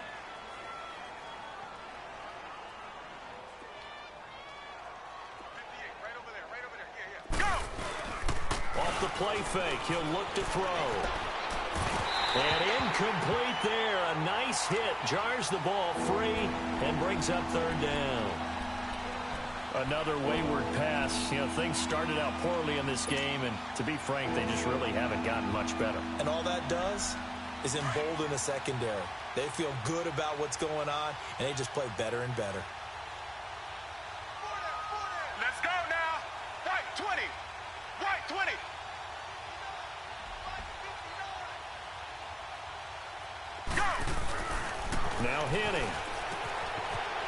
Right over there. Yeah. Go! Off the play fake, he'll look to throw. And incomplete there. A nice hit. Jars the ball free and brings up 3rd down. Another wayward pass. You know, things started out poorly in this game, and to be frank, they just really haven't gotten much better. And all that does is embolden the secondary. They feel good about what's going on, and they just play better and better. 4 down. Let's go now. Right, 20. Right, 20. Go! Now Henney.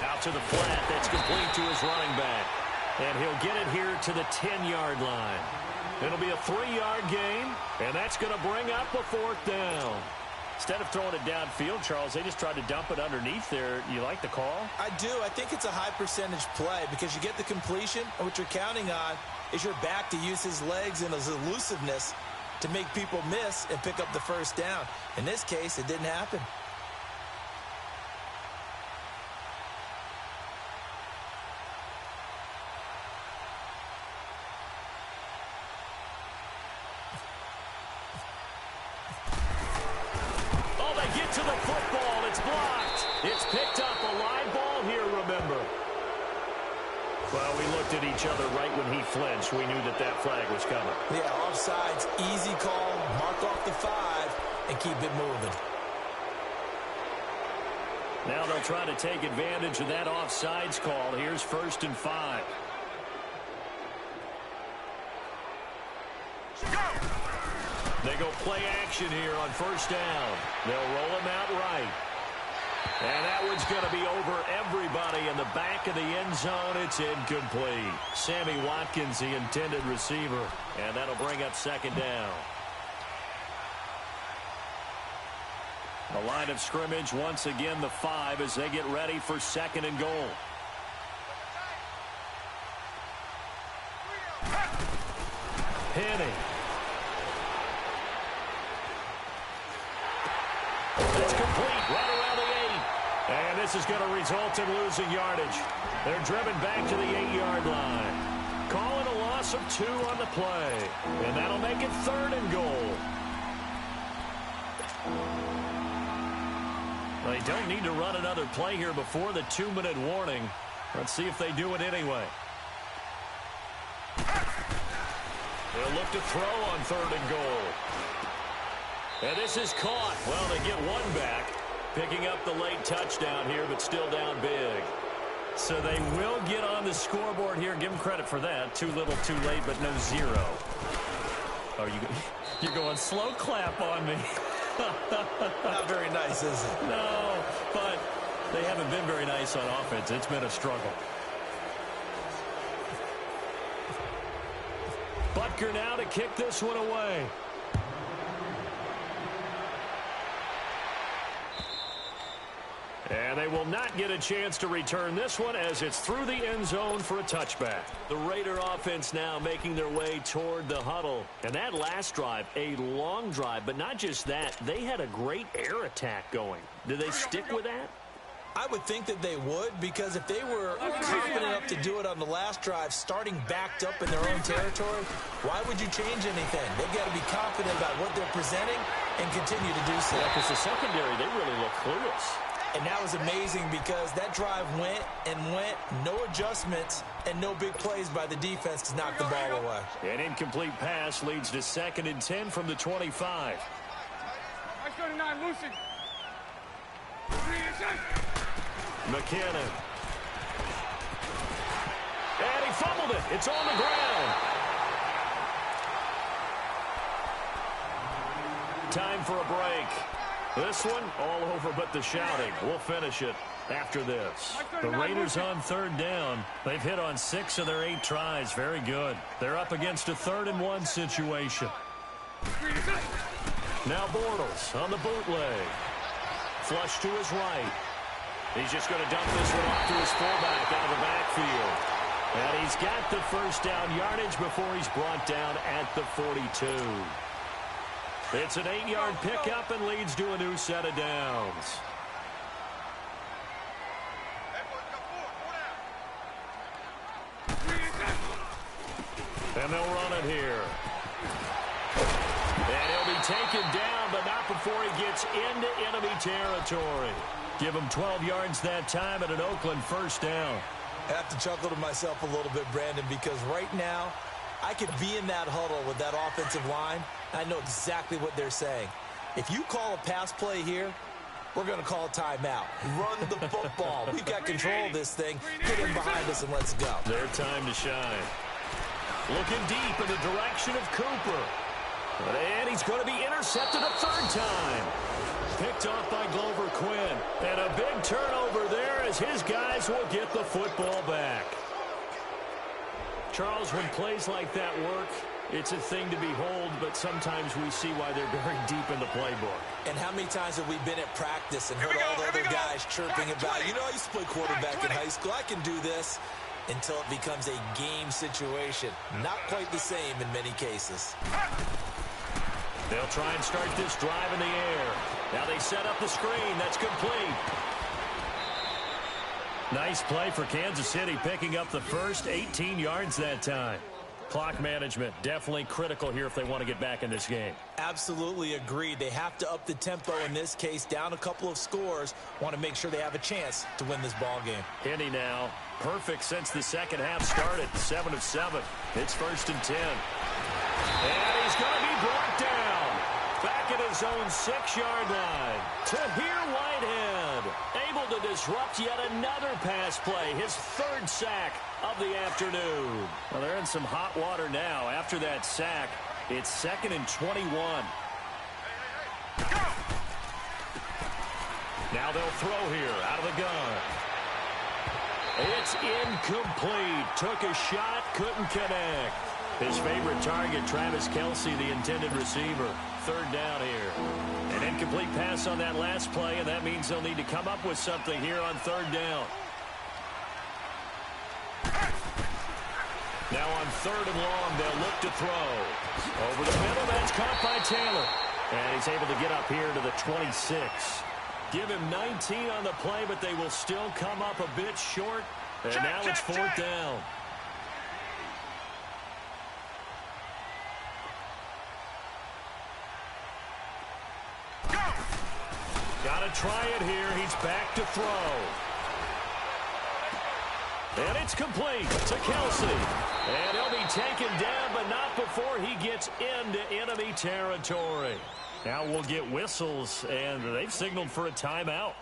Out to the flat. That's complete to his running back. And he'll get it here to the 10-yard line. It'll be a 3-yard gain, and that's going to bring up a 4th down. Instead of throwing it downfield, Charles, they just tried to dump it underneath there. You like the call? I do. I think it's a high-percentage play because you get the completion, and what you're counting on is your back to use his legs and his elusiveness to make people miss and pick up the 1st down. In this case, it didn't happen. To the football, it's blocked. It's picked up, a live ball here, remember. Well, we looked at each other right when he flinched. We knew that that flag was coming. Yeah, offsides, easy call, mark off the 5, and keep it moving. Now they'll try to take advantage of that offsides call. Here's 1st and 5. They go play action here on 1st down. They'll roll him out right. And that one's going to be over everybody in the back of the end zone. It's incomplete. Sammy Watkins, the intended receiver. And that'll bring up 2nd down. The line of scrimmage, once again, the 5 as they get ready for 2nd and goal. Henney. It's complete right around the 8. And this is going to result in losing yardage. They're driven back to the 8-yard line. Calling a loss of 2 on the play. And that'll make it 3rd and goal. They don't need to run another play here before the 2-minute warning. Let's see if they do it anyway. They'll look to throw on 3rd and goal. And this is caught. Well, they get one back, picking up the late touchdown here, but still down big. So they will get on the scoreboard here. Give them credit for that. Too little, too late, but no 0. Oh, you're going slow clap on me. Not very nice, is it? No, but they haven't been very nice on offense. It's been a struggle. Butker now to kick this one away. And they will not get a chance to return this one as it's through the end zone for a touchback. The Raider offense now making their way toward the huddle. And that last drive, a long drive, but not just that. They had a great air attack going. Do they stick with that? I would think that they would, because if they were confident enough to do it on the last drive, starting backed up in their own territory, why would you change anything? They've got to be confident about what they're presenting and continue to do so. Yeah, because the secondary, they really look clueless. And that was amazing because that drive went and went, no adjustments, and no big plays by the defense to knock the ball away. An incomplete pass leads to 2nd and 10 from the 25. Nice 39, Lucy. McKinnon. And he fumbled it. It's on the ground. time for a break. This one, all over but the shouting. We'll finish it after this. The Raiders on third down. They've hit on 6 of their 8 tries. Very good. They're up against a 3rd-and-1 situation. Now Bortles on the bootleg. Flush to his right. He's just going to dump this one off to his fullback out of the backfield. And he's got the first down yardage before he's brought down at the 42. It's an 8-yard pickup and leads to a new set of downs. And they'll run it here. And he'll be taken down, but not before he gets into enemy territory. Give him 12 yards that time and an Oakland first down. I have to chuckle to myself a little bit, Brandon, because right now I could be in that huddle with that offensive line. I know exactly what they're saying. If you call a pass play here, we're going to call a timeout. Run the football. We've got control of this thing. Get in behind us and let's go. Their time to shine. Looking deep in the direction of Cooper. And he's going to be intercepted a 3rd time. Picked off by Glover Quinn. And a big turnover there as his guys will get the football back. Charles, when plays like that work, it's a thing to behold, but sometimes we see why they're very deep in the playbook. And how many times have we been at practice and heard all the other guys chirping about, you know, I used to play quarterback in high school. I can do this, until it becomes a game situation. Not quite the same in many cases. They'll try and start this drive in the air. Now they set up the screen. That's complete. Nice play for Kansas City, picking up the first 18 yards that time. Clock management definitely critical here if they want to get back in this game. Absolutely agreed. They have to up the tempo in this case, down a couple of scores. Want to make sure they have a chance to win this ball game. Henny now, perfect since the second half started. 7 of 7. It's 1st and 10. And he's going to be brought down. Back at his own 6-yard line. Tahir Whitehead able to disrupt yet another pass play. His 3rd sack of the afternoon. Well, they're in some hot water now. After that sack, it's 2nd and 21. Now they'll throw here out of the gun. It's incomplete. Took a shot, couldn't connect. His favorite target, Travis Kelce, the intended receiver. 3rd down here. An incomplete pass on that last play, and that means they'll need to come up with something here on 3rd down. Now on 3rd and long, they'll look to throw. Over the middle, that's caught by Taylor. And he's able to get up here to the 26. Give him 19 on the play, but they will still come up a bit short. And now it's 4th down. Got to try it here. He's back to throw. And it's complete to Kelce. And he'll be taken down, but not before he gets into enemy territory. Now we'll get whistles, and they've signaled for a timeout.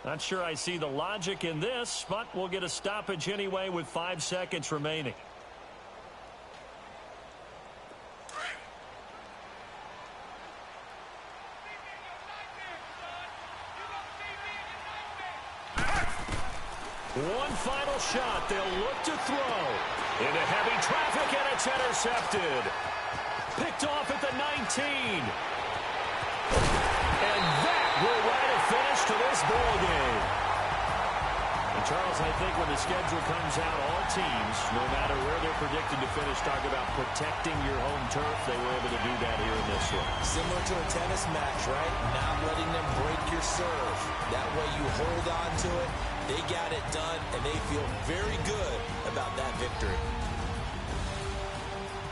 Not sure I see the logic in this, but we'll get a stoppage anyway with 5 seconds remaining. One final shot. They'll look to throw. Into heavy traffic, and it's intercepted. Picked off at the 19. And that will write a finish to this ball game. And Charles, I think when the schedule comes out, all teams, no matter where they're predicted to finish, talk about protecting your home turf. They were able to do that here in this one. Similar to a tennis match, right? Not letting them break your serve. That way you hold on to it. They got it done, and they feel very good about that victory.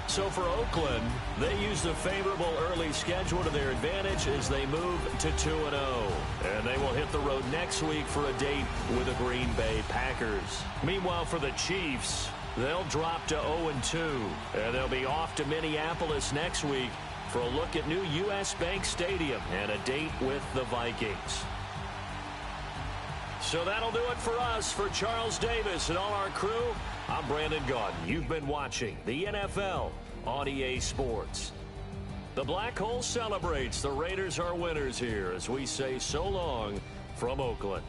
So for Oakland, they use the favorable early schedule to their advantage as they move to 2-0. And they will hit the road next week for a date with the Green Bay Packers. Meanwhile, for the Chiefs, they'll drop to 0-2. And they'll be off to Minneapolis next week for a look at new U.S. Bank Stadium and a date with the Vikings. So that'll do it for us. For Charles Davis and all our crew, I'm Brandon Gaudin. You've been watching the NFL on EA Sports. The Black Hole celebrates. The Raiders are winners here as we say so long from Oakland.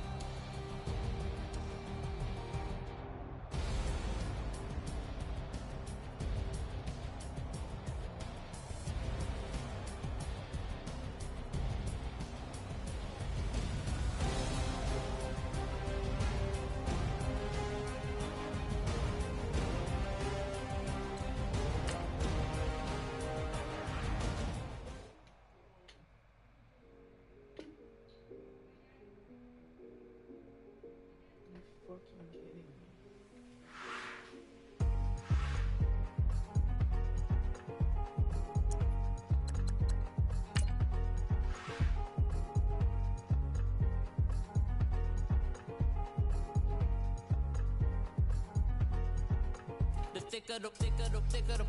Thicker the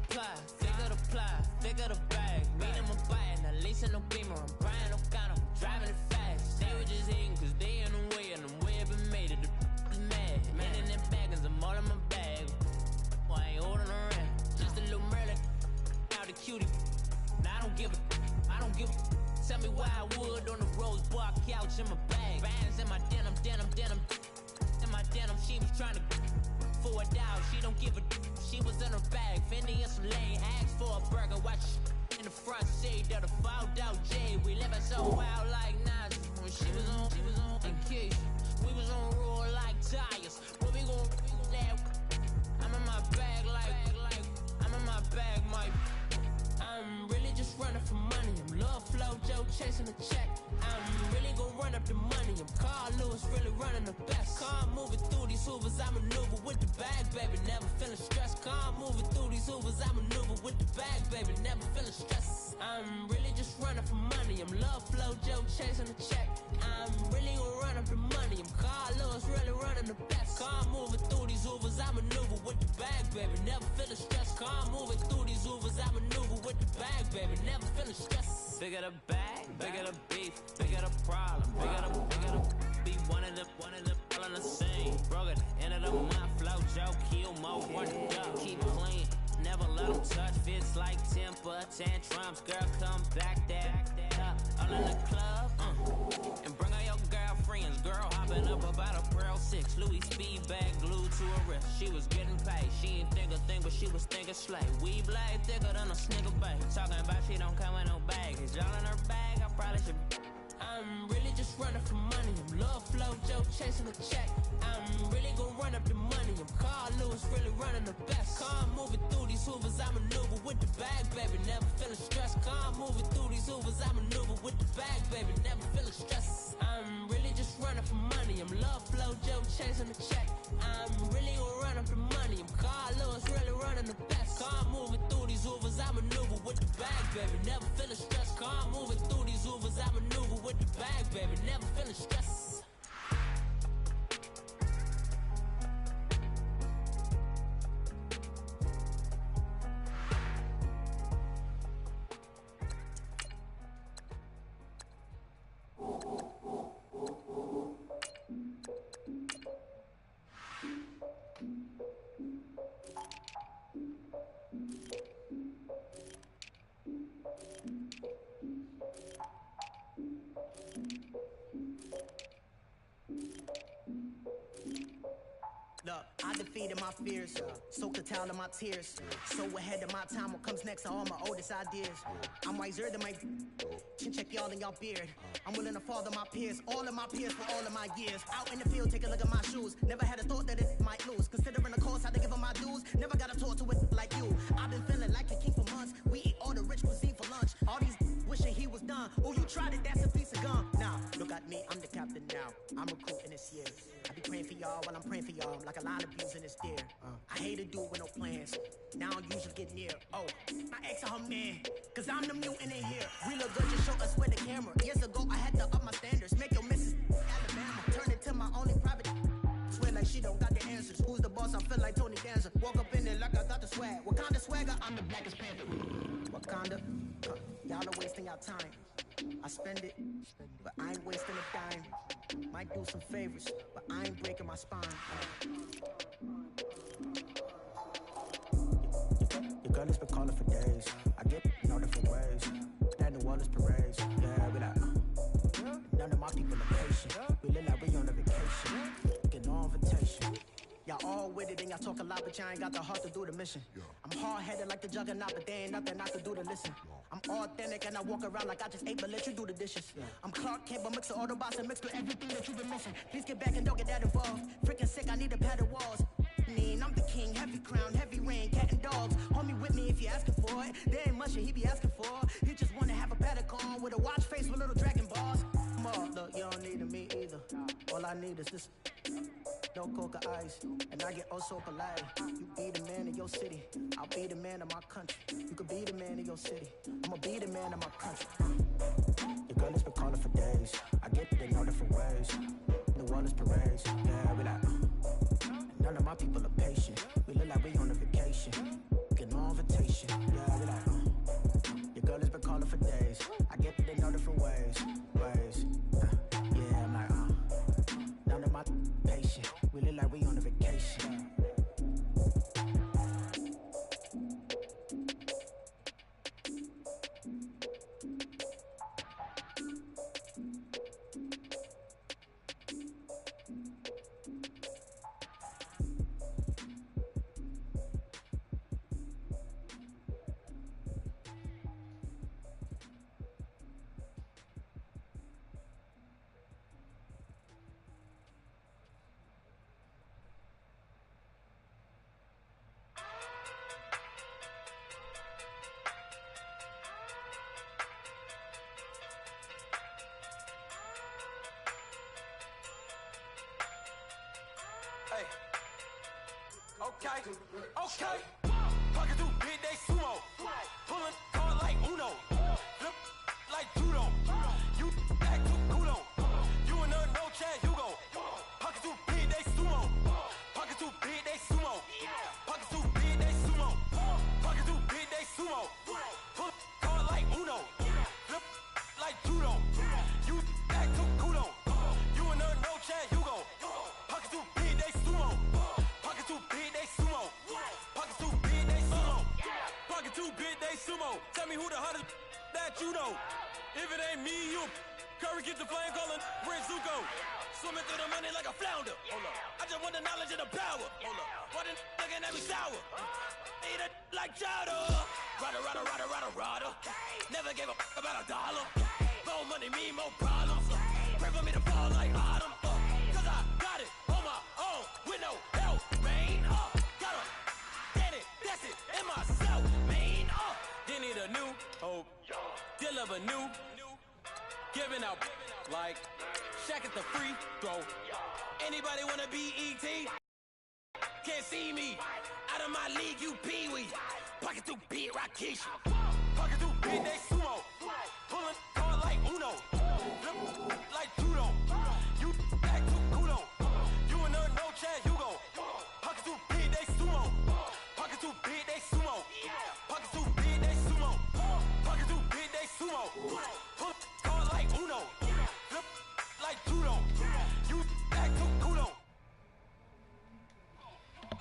pie, thicker the bag. Meet them a bite, now leasing no beamer. I'm buying no gun, I'm driving it fast. They were just hating cause they in the way, and the way I've been made it, the is mad. Man in that bag, cause I'm all in my bag. Well, I ain't holding around, just a little Merlin, out the cutie. Now I don't give a, tell me why I would on the rose bar couch in my bag. Bands in my denim. In my denim, she was trying to for a doubt, she don't give a. She was in her bag, Fendi and some lane. Asked for a burger, watch in the front seat of the fouled out J. We living so wild like Nas. When she was on vacation. We was on roll like tires. What we gon' that? I'm in my bag like I'm in my bag, Mike. I'm really just running for money. I'm love flow, Joe chasing the check. I'm really gon' run up the money. I'm Carl Lewis, really running the best. Car moving through these Hoovers, I maneuver with the bag, baby. Never feeling stressed. Car moving through these Hoovers, I maneuver with the bag, baby. Never feeling stressed. I'm really just running for money. I'm love flow, Joe chasing the check. I'm really gon' run up the money. I'm Carl Lewis, really running the best. Car moving through these Hoovers, I maneuver with the bag, baby. Never feeling stressed. Car moving through these Hoovers, I maneuver with the bag, baby. Never feeling stressed. Bigger the bag, bigger the beef, bigger the problem, bigger the be one of the all on the same. Broke at the end of the month, flow, Joe, kill, mo, one up, keep clean. Never let them touch, fits like temper, tantrums. Girl, come back there, all in the club, and bring all your girlfriends. Girl, hopping up about a Pearl 6, Louis speed bag glued to her wrist. She was getting paid, she ain't think a thing, but she was thinking slay. We blade thicker than a snigger bag. Talking about she don't come with no baggage. All in her bag, I probably should. I'm really just running for money. I'm love flow, Joe chasing the check. I'm really gon' run up the money. I'm Carl Lewis, really running the best. Car moving through these Hoovers, I maneuver with the bag, baby. Never feeling stressed. Car moving through these Hoovers, I maneuver with the bag, baby. Never feeling stressed. I'm really just running for money. I'm love flow, Joe chasing the check. I'm really gon' run up the money. I'm Carl Lewis, really running the best. Car moving through these Hoovers, I maneuver with the bag, baby. Never feeling stressed. Car moving through these Hoovers, I maneuver with the bag, baby. Never feeling stressed. Look, I defeated my fears, soaked the towel in my tears. So ahead of my time, what comes next are all my oldest ideas. I'm wiser than my chin check y'all in y'all beard. I'm willing to father my peers, all of my peers for all of my years. Out in the field, take a look at my shoes. Never had a thought that it might lose. Considering the cost, I had to give them my dues. Never got to talk to it like you. I've been feeling like a king for months. We eat all the rich cuisine for lunch. All these wishing he was done. Oh, you tried it, that's a piece of gum. Nah, look at me, I'm the captain now. I'm recruiting this year. I be praying for y'all while I'm praying for y'all. Like a lot of views in this deer. I hate to do it with no plans. Now I don't usually get near. Oh, my ex are her man. Cause I'm the mutant in here. We look good, just show us with the camera. Years ago, I had to up my standards. Make your missus Alabama. Turn it to my only private. Swear like she don't got the answers. Who's the boss? I feel like Tony Danza. Walk up in there like I got the swag. What kind of swagger? I'm the blackest panther. Wakanda. Y'all are wasting your time. I spend it, but I ain't wasting a dime. Might do some favors, but I ain't breaking my spine. Your girl has been calling for days. I get in all different ways. Orleans parades. Yeah, we like, none of my people are patient. We look like we on a vacation. Get no invitation. Y'all all with it and y'all talk a lot, but y'all ain't got the heart to do the mission. I'm hard-headed like the juggernaut, but there ain't nothing I can do to listen. I'm authentic and I walk around like I just ate, but let you do the dishes. I'm Clark Kent, but mix the Autobots and mix with everything that you've been missing. Please get back and don't get that involved. Freaking sick, I need a padded walls. I'm the king, heavy crown, heavy rain, cat and dogs. Homie with me if you're asking for it. There ain't much that he be asking for. He just wanna have a paddock on with a watch face with little dragon balls. Look, you don't need me either. All I need is this. No coca ice, and I get oh so polite. You be the man of your city, I'll be the man of my country. You could be the man of your city, I'ma be the man of my country. Your girl has been calling for days, I get it in all different ways. New Orleans parades, yeah, we like, none of my people are patient. We look like we on a vacation, get no invitation, yeah, we like, your girl has been calling for days, I get it in all different ways. Yeah, I'm like, none of my patient. We look like we on a vacation. Okay. Pocket too big, they sumo. Pulling card like Uno. Flip like judo. You act too kudo. You and her no Chad Hugo. Pocket too big, they sumo. Pocket too big, they sumo. Pocket too big, they sumo. Pocket too big, they sumo. Pull card like Uno. Flip like judo. You act too kudo. You and her no Chad Hugo. Pocket too big, they sumo. Pocket too big, they sumo. Pocket too big, they sumo. Pocket too big, they sumo. Tell me who the hottest that you know. If it ain't me, you Curry get the flame calling Prince Zuko. Swimming through the money like a flounder. Hold up. I just want the knowledge and the power. Hold up. Why the looking at me sour? Eat it like chowder. Rada. Never gave a about a dollar. More money, me, more problems. Pray for me to fall like autumn. Cause I got it on my own with no help, man. Gotta get it, that's it, in myself, man. They need a new hope, deliver new, giving out like Shaq at the free throw. Anybody wanna be E.T.? Can't see me, out of my league, you pee-wee. Pocket too big, Rakish. Pocket too big, they sumo. Pulling card like Uno. Flip like judo. You act too kudo. You and her no Chad Hugo. Pocket too big, they sumo. Pocket too big, they sumo. Pocket too big, they sumo. Pocket too big, they sumo. Pull card like Uno. Flip like judo. You act too kudo.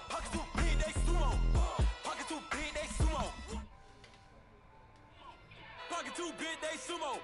Pocket too big, they sumo. Pocket too big, they sumo. Pocket too big, they sumo.